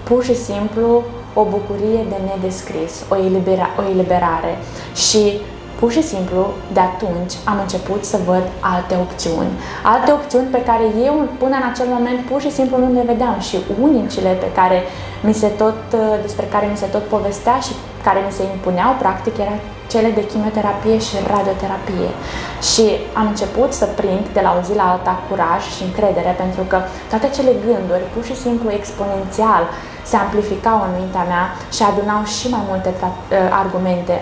pur și simplu, o bucurie de nedescris, o eliberare. Și pur și simplu, de atunci am început să văd alte opțiuni. Alte opțiuni pe care eu până în acel moment pur și simplu nu le vedeam și unicile despre care mi se tot povestea și care mi se impuneau practic era cele de chimioterapie și radioterapie. Și am început să prind de la o zi la alta curaj și încredere, pentru că toate acele gânduri pur și simplu exponențial se amplificau în mintea mea și adunau și mai multe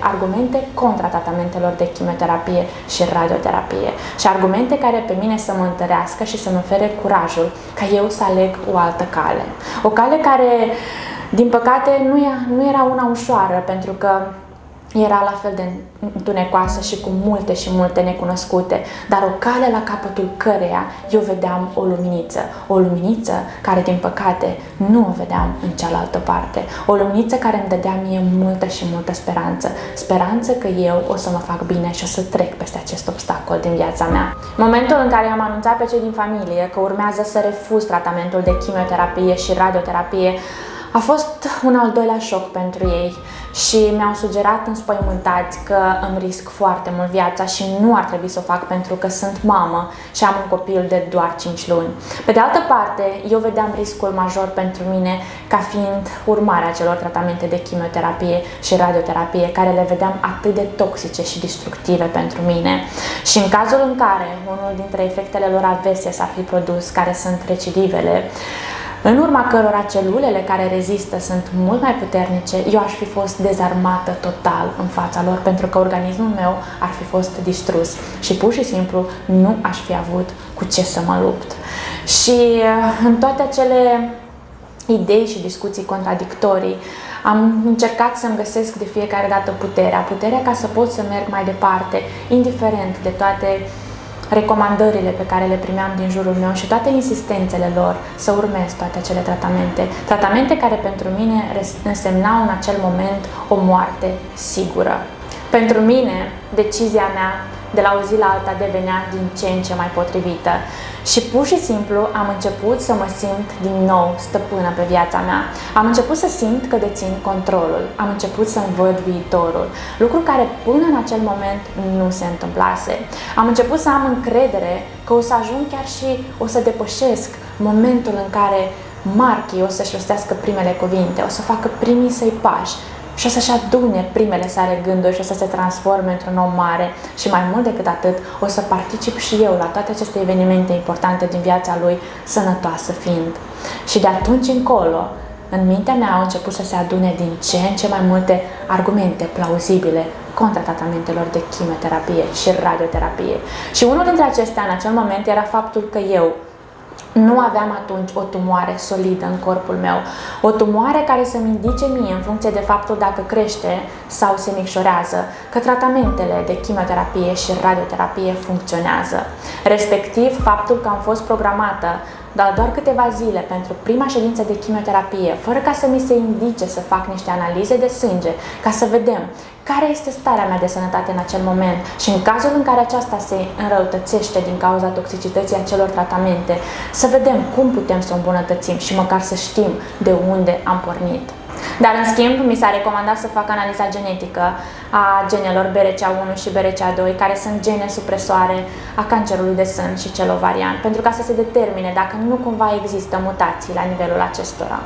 argumente contra tratamentelor de chimioterapie și radioterapie și argumente care pe mine să mă întărească și să-mi ofere curajul ca eu să aleg o altă cale. O cale care, din păcate, nu era una ușoară, pentru că era la fel de întunecoasă și cu multe și multe necunoscute, dar o cale la capătul căreia eu vedeam o luminiță care, din păcate, nu o vedeam în cealaltă parte. O luminiță care îmi dădea mie multă și multă speranță că eu o să mă fac bine și o să trec peste acest obstacol din viața mea. Momentul în care am anunțat pe cei din familie că urmează să refuz tratamentul de chimioterapie și radioterapie a fost un al doilea șoc pentru ei și mi-au sugerat înspăimântați că îmi risc foarte mult viața și nu ar trebui să o fac pentru că sunt mamă și am un copil de doar 5 luni. Pe de altă parte, eu vedeam riscul major pentru mine ca fiind urmarea celor tratamente de chimioterapie și radioterapie, care le vedeam atât de toxice și destructive pentru mine. Și în cazul în care unul dintre efectele lor adverse s-ar fi produs, care sunt recidivele, în urma cărora celulele care rezistă sunt mult mai puternice, eu aș fi fost dezarmată total în fața lor, pentru că organismul meu ar fi fost distrus și pur și simplu nu aș fi avut cu ce să mă lupt. Și în toate acele idei și discuții contradictorii, am încercat să-mi găsesc de fiecare dată puterea ca să pot să merg mai departe, indiferent de toate recomandările pe care le primeam din jurul meu și toate insistențele lor să urmez toate acele tratamente care pentru mine însemnau în acel moment o moarte sigură. Pentru mine, decizia mea de la o zi la alta devenea din ce în ce mai potrivită și pur și simplu am început să mă simt din nou stăpână pe viața mea. Am început să simt că dețin controlul, am început să-mi văd viitorul, lucru care până în acel moment nu se întâmplase. Am început să am încredere că o să ajung chiar și o să depășesc momentul în care Marchi o să-și rostească primele cuvinte, o să facă primii săi pași și o să-și adune primele sale gânduri și o să se transforme într-un om mare și mai mult decât atât o să particip și eu la toate aceste evenimente importante din viața lui, sănătoasă fiind. Și de atunci încolo, în mintea mea au început să se adune din ce în ce mai multe argumente plauzibile contra tratamentelor de chimioterapie și radioterapie. Și unul dintre acestea în acel moment era faptul că eu nu aveam atunci o tumoare solidă în corpul meu, o tumoare care să-mi indice mie, în funcție de faptul dacă crește sau se micșorează, că tratamentele de chimioterapie și radioterapie funcționează. Respectiv, faptul că am fost programată doar câteva zile pentru prima ședință de chimioterapie, fără ca să mi se indice să fac niște analize de sânge, ca să vedem care este starea mea de sănătate în acel moment și în cazul în care aceasta se înrăutățește din cauza toxicității acelor tratamente, să vedem cum putem să o îmbunătățim și măcar să știm de unde am pornit. Dar în schimb, mi s-a recomandat să fac analiza genetică a genelor BRCA1 și BRCA2, care sunt gene supresoare a cancerului de sân și cel ovarian, pentru ca să se determine dacă nu cumva există mutații la nivelul acestora.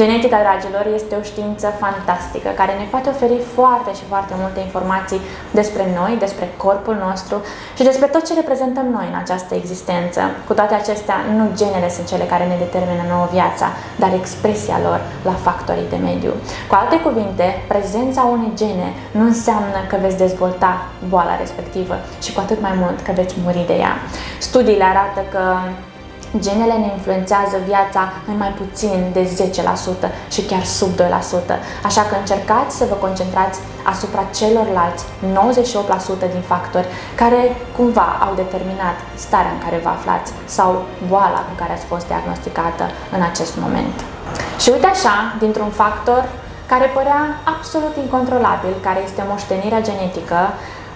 Genetica, dragilor, este o știință fantastică care ne poate oferi foarte și foarte multe informații despre noi, despre corpul nostru și despre tot ce reprezentăm noi în această existență. Cu toate acestea, nu genele sunt cele care ne determină nouă viața, dar expresia lor la factorii de mediu. Cu alte cuvinte, prezența unei gene nu înseamnă că veți dezvolta boala respectivă și cu atât mai mult că veți muri de ea. Studiile arată că genele ne influențează viața în mai puțin de 10% și chiar sub 2%, așa că încercați să vă concentrați asupra celorlalți 98% din factori care cumva au determinat starea în care vă aflați sau boala cu care ați fost diagnosticată în acest moment. Și uite așa, dintr-un factor care părea absolut incontrolabil, care este moștenirea genetică,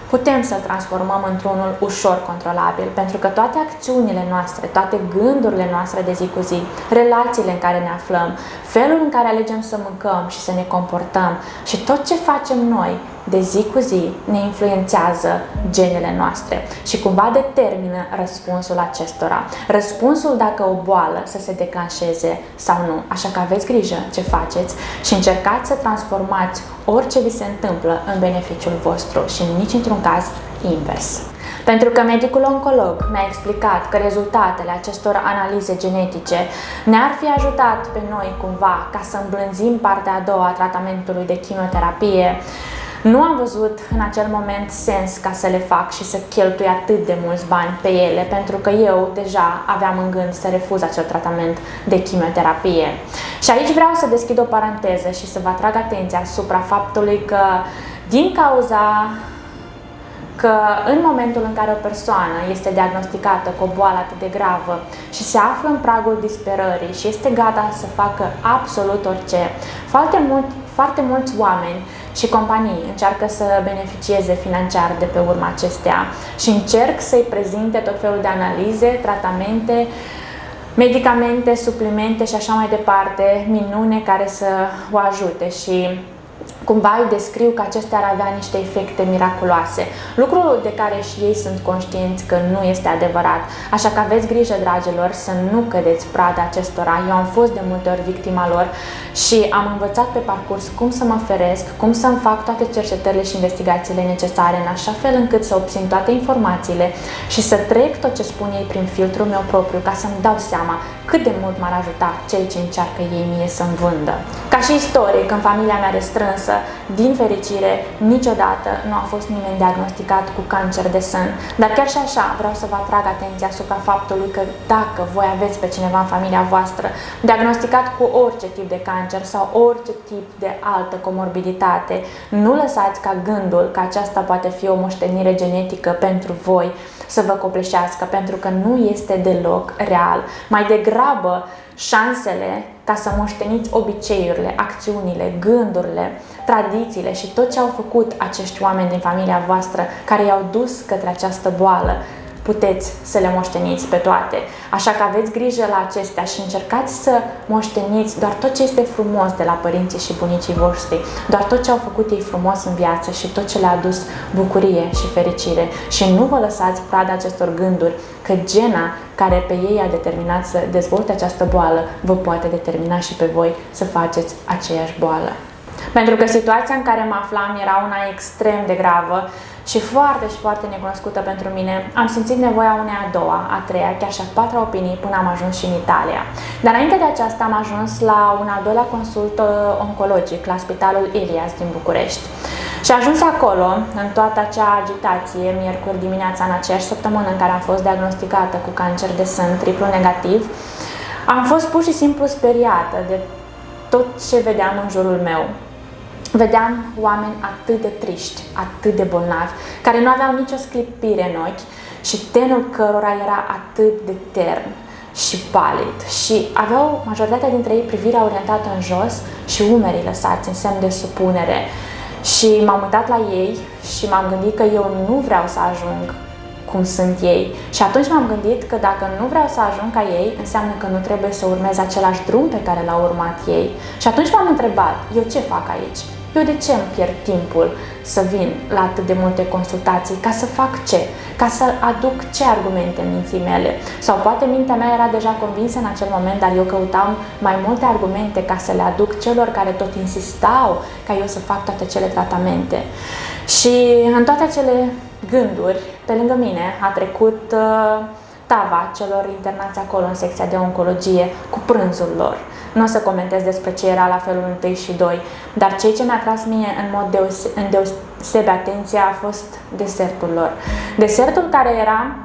putem să-l transformăm într-unul ușor controlabil, pentru că toate acțiunile noastre, toate gândurile noastre de zi cu zi, relațiile în care ne aflăm, felul în care alegem să mâncăm și să ne comportăm și tot ce facem noi de zi cu zi ne influențează genele noastre și cumva determină răspunsul acestora. Răspunsul dacă o boală să se declanșeze sau nu. Așa că aveți grijă ce faceți și încercați să transformați orice vi se întâmplă în beneficiul vostru și nici într-un caz invers. Pentru că medicul oncolog mi-a explicat că rezultatele acestor analize genetice ne-ar fi ajutat pe noi cumva ca să îmblânzim partea a doua a tratamentului de chimioterapie, nu am văzut în acel moment sens ca să le fac și să cheltui atât de mulți bani pe ele, pentru că eu deja aveam în gând să refuz acel tratament de chimioterapie. Și aici vreau să deschid o paranteză și să vă atrag atenția asupra faptului că din cauza că în momentul în care o persoană este diagnosticată cu o boală atât de gravă și se află în pragul disperării și este gata să facă absolut orice, foarte mulți oameni și companii încearcă să beneficieze financiar de pe urma acestea și încerc să-i prezinte tot felul de analize, tratamente, medicamente, suplimente și așa mai departe, minune care să o ajute și cumva îi descriu că acestea ar avea niște efecte miraculoase, lucru de care și ei sunt conștienți că nu este adevărat. Așa că aveți grijă, dragilor, să nu cădeți prada acestora. Eu am fost de multe ori victima lor și am învățat pe parcurs cum să mă feresc, cum să-mi fac toate cercetările și investigațiile necesare în așa fel încât să obțin toate informațiile și să trec tot ce spun ei prin filtrul meu propriu ca să-mi dau seama cât de mult m-ar ajuta cei ce încearcă ei mie să-mi vândă. Ca și istoric, în familia mea restrânsă, din fericire, niciodată nu a fost nimeni diagnosticat cu cancer de sân, dar chiar și așa vreau să vă atrag atenția asupra faptului că dacă voi aveți pe cineva în familia voastră diagnosticat cu orice tip de cancer sau orice tip de altă comorbiditate, nu lăsați ca gândul că aceasta poate fi o moștenire genetică pentru voi să vă copleșească, pentru că nu este deloc real. Mai degrabă, șansele ca să moșteniți obiceiurile, acțiunile, gândurile, tradițiile și tot ce au făcut acești oameni din familia voastră care i-au dus către această boală, puteți să le moșteniți pe toate. Așa că aveți grijă la acestea și încercați să moșteniți doar tot ce este frumos de la părinții și bunicii voștri, doar tot ce au făcut ei frumos în viață și tot ce le-a adus bucurie și fericire. Și nu vă lăsați prada acestor gânduri că gena care pe ei a determinat să dezvolte această boală vă poate determina și pe voi să faceți aceeași boală. Pentru că situația în care mă aflam era una extrem de gravă și foarte necunoscută pentru mine, am simțit nevoia unei a doua, a treia, chiar și a patra opinii până am ajuns și în Italia. Dar înainte de aceasta am ajuns la un al doilea consult oncologic la Spitalul Ilias din București. Și ajuns acolo, în toată acea agitație, miercuri dimineața, în aceeași săptămână în care am fost diagnosticată cu cancer de sân triplu negativ, am fost pur și simplu speriată de tot ce vedeam în jurul meu. Vedeam oameni atât de triști, atât de bolnavi, care nu aveau nicio sclipire în ochi și tenul cărora era atât de tern și palid și aveau majoritatea dintre ei privirea orientată în jos și umerii lăsați în semn de supunere. Și m-am uitat la ei și m-am gândit că eu nu vreau să ajung cum sunt ei. Și atunci m-am gândit că dacă nu vreau să ajung ca ei, înseamnă că nu trebuie să urmez același drum pe care l-au urmat ei. Și atunci m-am întrebat, eu ce fac aici? Eu de ce îmi pierd timpul să vin la atât de multe consultații? Ca să fac ce? Ca să aduc ce argumente minții mele? Sau poate mintea mea era deja convinsă în acel moment, dar eu căutam mai multe argumente ca să le aduc celor care tot insistau ca eu să fac toate cele tratamente. Și în toate acele gânduri, pe lângă mine a trecut tava celor internați acolo în secția de oncologie cu prânzul lor. Nu o să comentez despre ce era la felul 1 și 2, dar ceea ce mi-a tras mie în deosebe atenția a fost desertul lor. Desertul care era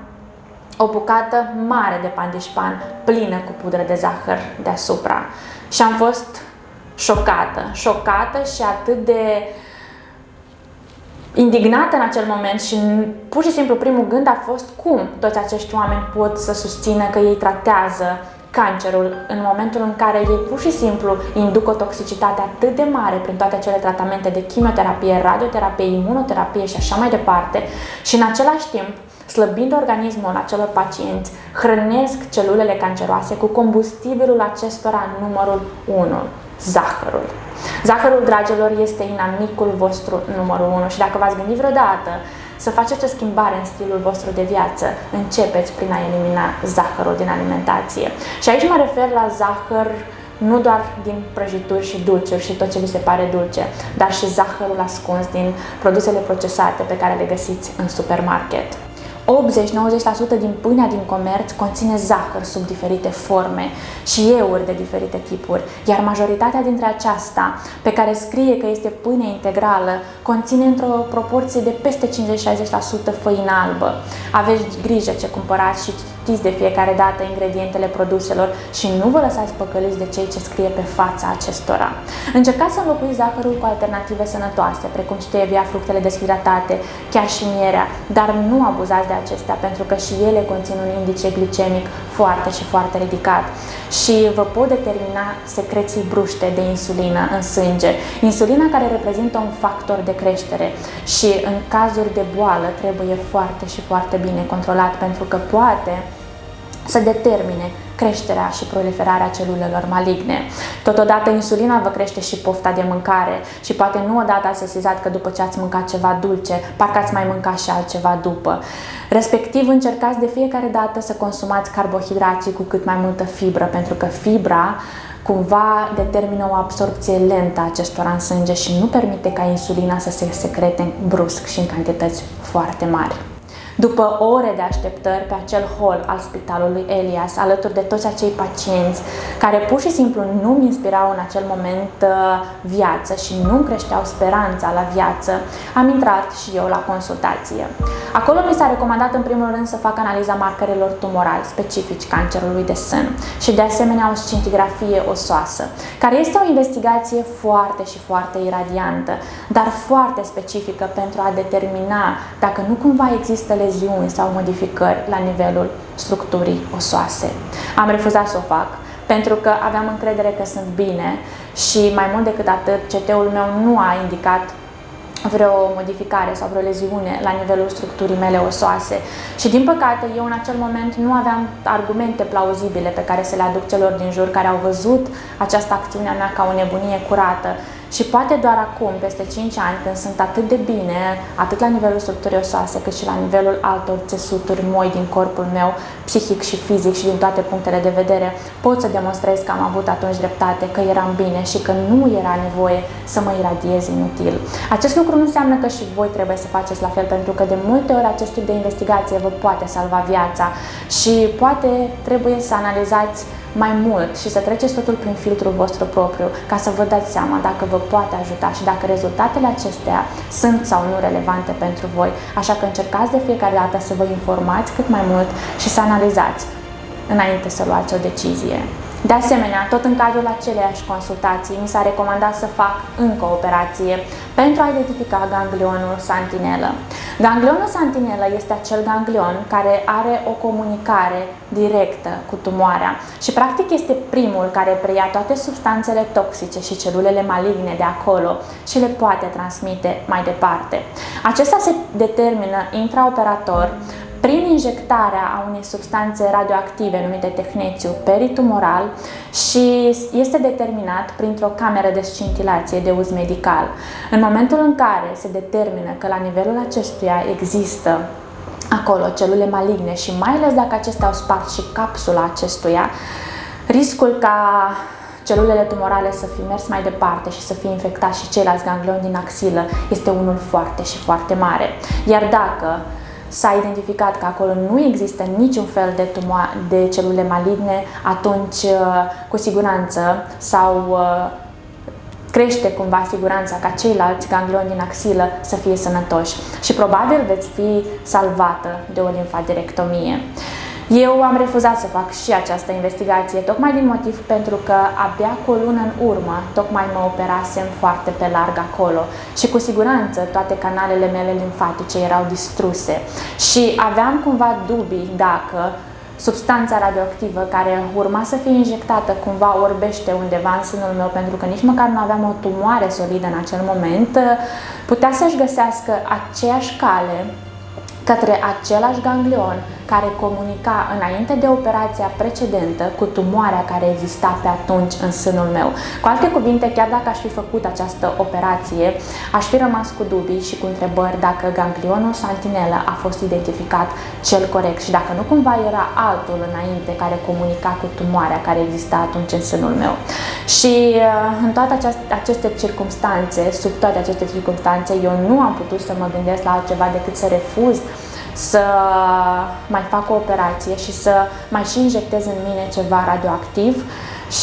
o bucată mare de pandișpan, plină cu pudră de zahăr deasupra. Și am fost șocată și atât de indignată în acel moment și pur și simplu primul gând a fost cum toți acești oameni pot să susțină că ei tratează cancerul în momentul în care ei pur și simplu induc o toxicitate atât de mare prin toate acele tratamente de chimioterapie, radioterapie, imunoterapie și așa mai departe și în același timp, slăbind organismul acelor pacienți, hrănesc celulele canceroase cu combustibilul acestora numărul 1, zahărul. Zahărul, dragilor, este inamicul vostru numărul 1 și dacă v-ați gândit vreodată să faceți o schimbare în stilul vostru de viață, începeți prin a elimina zahărul din alimentație. Și aici mă refer la zahăr nu doar din prăjituri și dulciuri și tot ce vi se pare dulce, dar și zahărul ascuns din produsele procesate pe care le găsiți în supermarket. 80-90% din pâinea din comerț conține zahăr sub diferite forme și euri de diferite tipuri, iar majoritatea dintre aceasta, pe care scrie că este pâine integrală, conține într-o proporție de peste 50-60% făină albă. Aveți grijă ce cumpărați și citiți de fiecare dată ingredientele produselor și nu vă lăsați păcăliți de cei ce scrie pe fața acestora. Încercați să înlocuiți zahărul cu alternative sănătoase, precum stevia, fructele deshidratate, chiar și mierea, dar nu abuzați de acestea pentru că și ele conțin un indice glicemic foarte și foarte ridicat și vă pot determina secreții bruște de insulină în sânge. Insulina care reprezintă un factor de creștere și în cazuri de boală trebuie foarte și foarte bine controlat pentru că poate să determine creșterea și proliferarea celulelor maligne. Totodată, insulina vă crește și pofta de mâncare și poate nu odată ați sesizat că după ce ați mâncat ceva dulce, parcă ați mai mâncat și altceva după. Respectiv, încercați de fiecare dată să consumați carbohidrații cu cât mai multă fibră, pentru că fibra cumva determină o absorpție lentă a acestora în sânge și nu permite ca insulina să se secrete brusc și în cantități foarte mari. După ore de așteptări pe acel hol al spitalului Elias, alături de toți acei pacienți care pur și simplu nu-mi inspirau în acel moment viață și nu-mi creșteau speranța la viață, am intrat și eu la consultație. Acolo mi s-a recomandat în primul rând să fac analiza marcarilor tumorali specifici cancerului de sân și de asemenea o scintigrafie osoasă, care este o investigație foarte și foarte iradiantă, dar foarte specifică pentru a determina dacă nu cumva există leziuni sau modificări la nivelul structurii osoase. Am refuzat să o fac pentru că aveam încredere că sunt bine și mai mult decât atât, CT-ul meu nu a indicat vreo modificare sau vreo leziune la nivelul structurii mele osoase și din păcate eu în acel moment nu aveam argumente plauzibile pe care să le aduc celor din jur care au văzut această acțiune a mea ca o nebunie curată. Și poate doar acum, peste 5 ani, când sunt atât de bine, atât la nivelul structurii osoase, cât și la nivelul altor țesuturi moi din corpul meu, psihic și fizic și din toate punctele de vedere, pot să demonstrez că am avut atunci dreptate, că eram bine și că nu era nevoie să mă iradiez inutil. Acest lucru nu înseamnă că și voi trebuie să faceți la fel, pentru că de multe ori acest tip de investigație vă poate salva viața și poate trebuie să analizați mai mult și să treceți totul prin filtrul vostru propriu ca să vă dați seama dacă vă poate ajuta și dacă rezultatele acestea sunt sau nu relevante pentru voi. Așa că încercați de fiecare dată să vă informați cât mai mult și să analizați înainte să luați o decizie. De asemenea, tot în cadrul aceleiași consultații, mi s-a recomandat să fac încă o operație pentru a identifica ganglionul santinelă. Ganglionul santinelă este acel ganglion care are o comunicare directă cu tumoarea și practic este primul care preia toate substanțele toxice și celulele maligne de acolo și le poate transmite mai departe. Acesta se determină intraoperator prin injectarea a unei substanțe radioactive numite tehnețiu peritumoral și este determinat printr-o cameră de scintilație de uz medical. În momentul în care se determină că la nivelul acestuia există acolo celule maligne și mai ales dacă acestea au spart și capsula acestuia, riscul ca celulele tumorale să fi mers mai departe și să fie infectat și ceilalți ganglioni din axilă este unul foarte și foarte mare. Iar dacă s-a identificat că acolo nu există niciun fel de celule maligne, atunci cu siguranță sau crește cumva siguranța ca ceilalți ganglioni din axilă să fie sănătoși și probabil veți fi salvată de o limfaderectomie. Eu am refuzat să fac și această investigație, tocmai din motiv pentru că abia cu o lună în urmă tocmai mă operasem foarte pe larg acolo și cu siguranță toate canalele mele limfatice erau distruse și aveam cumva dubii dacă substanța radioactivă care urma să fie injectată cumva orbește undeva în sânul meu, pentru că nici măcar nu aveam o tumoare solidă în acel moment, putea să-și găsească aceeași cale către același ganglion care comunica înainte de operația precedentă cu tumoarea care exista pe atunci în sânul meu. Cu alte cuvinte, chiar dacă aș fi făcut această operație, aș fi rămas cu dubii și cu întrebări dacă ganglionul santinelă a fost identificat cel corect și dacă nu cumva era altul înainte care comunica cu tumoarea care exista atunci în sânul meu. Și în toate aceste circumstanțe, sub toate aceste circumstanțe, eu nu am putut să mă gândesc la altceva decât să refuz să mai fac o operație și să mai și injectez în mine ceva radioactiv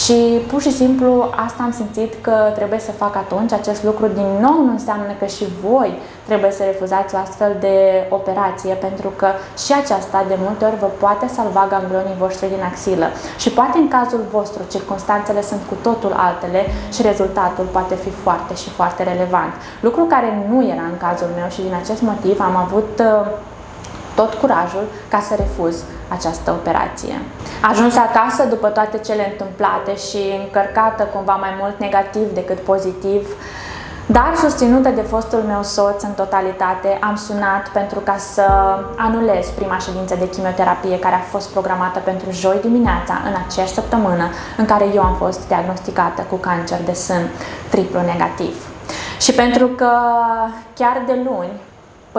și pur și simplu asta am simțit că trebuie să fac atunci. Acest lucru din nou nu înseamnă că și voi trebuie să refuzați o astfel de operație, pentru că și aceasta de multe ori vă poate salva ganglionii voștri din axilă și poate în cazul vostru circunstanțele sunt cu totul altele și rezultatul poate fi foarte și foarte relevant. Lucru care nu era în cazul meu și din acest motiv am avut tot curajul ca să refuz această operație. Ajuns acasă după toate cele întâmplate și încărcată cumva mai mult negativ decât pozitiv, dar susținută de fostul meu soț în totalitate, am sunat pentru ca să anulez prima ședință de chimioterapie care a fost programată pentru joi dimineața în aceeași săptămână în care eu am fost diagnosticată cu cancer de sân triplu negativ. Și pentru că chiar de luni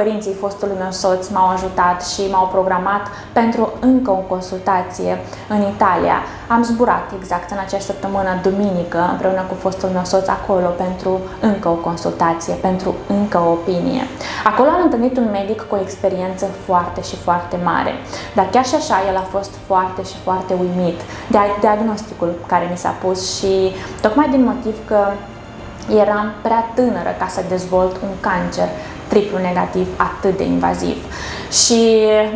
părinții fostului meu soț m-au ajutat și m-au programat pentru încă o consultație în Italia. Am zburat exact în aceeași săptămână, duminică, împreună cu fostul meu soț acolo pentru încă o consultație, pentru încă o opinie. Acolo am întâlnit un medic cu o experiență foarte și foarte mare, dar chiar și așa el a fost foarte și foarte uimit de diagnosticul care mi s-a pus și tocmai din motiv că eram prea tânără ca să dezvolt un cancer triplu negativ atât de invaziv. Și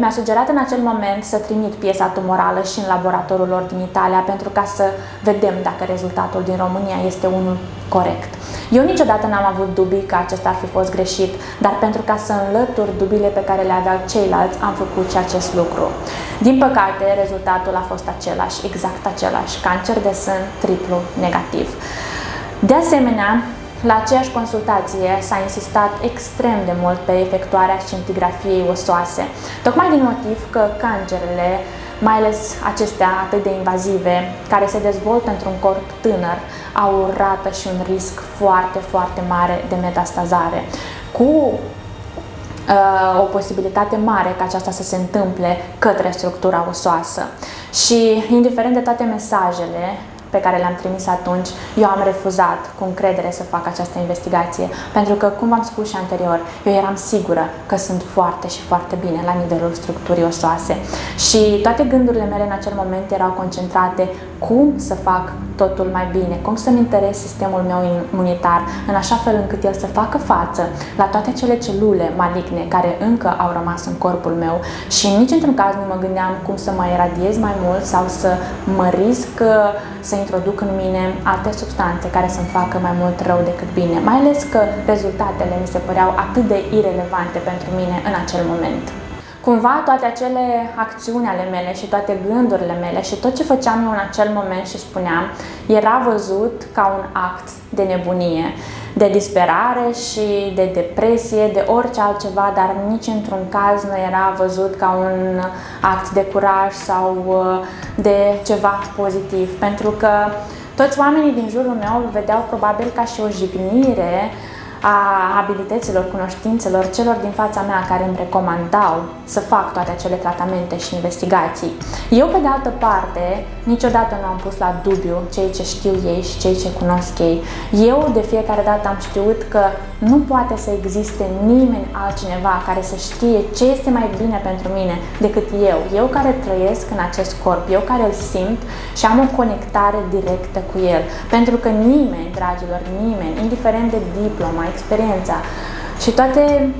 mi-a sugerat în acel moment să trimit piesa tumorală și în laboratorul lor din Italia pentru ca să vedem dacă rezultatul din România este unul corect. Eu niciodată n-am avut dubii că acesta ar fi fost greșit, dar pentru ca să înlătur dubiile pe care le aveau ceilalți, am făcut și acest lucru. Din păcate, rezultatul a fost același, exact același, cancer de sân triplu negativ. De asemenea, la aceeași consultație s-a insistat extrem de mult pe efectuarea scintigrafiei osoase, tocmai din motiv că cancerele, mai ales acestea atât de invazive, care se dezvoltă într-un corp tânăr, au o rată și un risc foarte, foarte mare de metastazare, cu o posibilitate mare ca aceasta să se întâmple către structura osoasă. Și indiferent de toate mesajele pe care le-am trimis atunci, eu am refuzat cu încredere să fac această investigație, pentru că, cum v-am spus și anterior, eu eram sigură că sunt foarte și foarte bine la nivelul structurii osoase și toate gândurile mele în acel moment erau concentrate cum să fac totul mai bine, cum să-mi întăresc sistemul meu imunitar în așa fel încât el să facă față la toate cele celule maligne care încă au rămas în corpul meu și nici într-un caz nu mă gândeam cum să mă iradiez mai mult sau să mă risc să introduc în mine alte substanțe care să-mi facă mai mult rău decât bine, mai ales că rezultatele mi se păreau atât de irelevante pentru mine în acel moment. Cumva toate acele acțiuni ale mele și toate gândurile mele și tot ce făceam eu în acel moment și spuneam era văzut ca un act de nebunie, de disperare și de depresie, de orice altceva, dar nici într-un caz nu era văzut ca un act de curaj sau de ceva pozitiv, pentru că toți oamenii din jurul meu îl vedeau probabil ca și o jignire a abilităților, cunoștințelor celor din fața mea care îmi recomandau să fac toate acele tratamente și investigații. Eu, pe de altă parte, niciodată nu am pus la dubiu cei ce știu ei și cei ce cunosc ei. Eu, de fiecare dată, am știut că nu poate să existe nimeni altcineva care să știe ce este mai bine pentru mine decât eu. Eu care trăiesc în acest corp, eu care îl simt și am o conectare directă cu el. Pentru că nimeni, dragilor, nimeni, indiferent de diploma, experiența și toate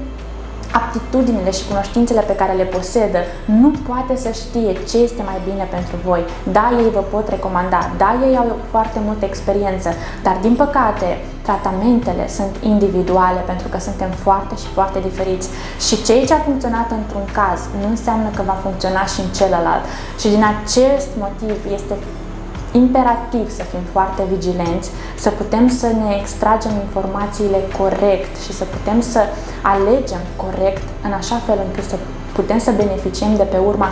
aptitudinile și cunoștințele pe care le posedă, nu poate să știe ce este mai bine pentru voi. Da, ei vă pot recomanda, da, ei au foarte multă experiență, dar din păcate tratamentele sunt individuale pentru că suntem foarte și foarte diferiți și ceea ce a funcționat într-un caz nu înseamnă că va funcționa și în celălalt. Și din acest motiv este imperativ să fim foarte vigilenți, să putem să ne extragem informațiile corect și să putem să alegem corect în așa fel încât să putem să beneficiem de pe urma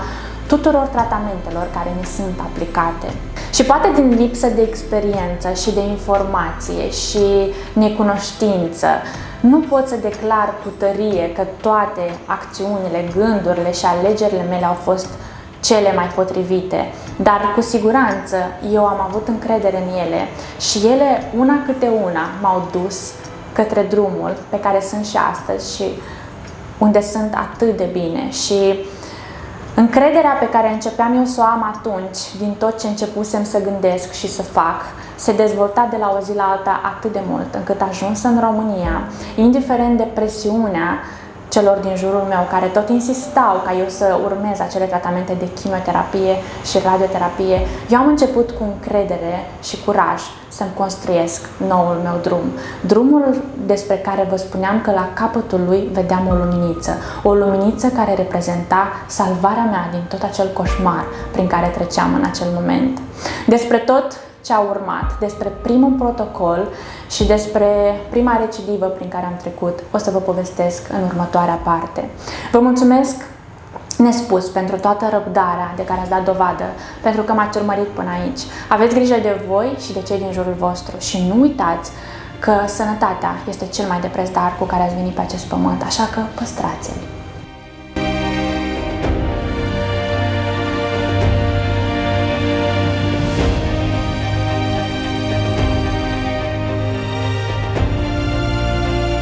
tuturor tratamentelor care ne sunt aplicate. Și poate din lipsă de experiență și de informație și necunoștință, nu pot să declar cu tărie că toate acțiunile, gândurile și alegerile mele au fost cele mai potrivite, dar cu siguranță eu am avut încredere în ele și ele, una câte una, m-au dus către drumul pe care sunt și astăzi și unde sunt atât de bine. Și încrederea pe care începeam eu să o am atunci, din tot ce începusem să gândesc și să fac, se dezvolta de la o zi la alta atât de mult, încât ajuns în România, indiferent de presiunea celor din jurul meu, care tot insistau ca eu să urmez acele tratamente de chimioterapie și radioterapie, eu am început cu încredere și curaj să-mi construiesc noul meu drum. Drumul despre care vă spuneam că la capătul lui vedeam o luminiță care reprezenta salvarea mea din tot acel coșmar prin care treceam în acel moment. Despre tot ce a urmat, despre primul protocol și despre prima recidivă prin care am trecut, o să vă povestesc în următoarea parte. Vă mulțumesc nespus pentru toată răbdarea de care ați dat dovadă, pentru că m-ați urmărit până aici. Aveți grijă de voi și de cei din jurul vostru și nu uitați că sănătatea este cel mai de preț dar cu care ați venit pe acest pământ, așa că păstrați-l.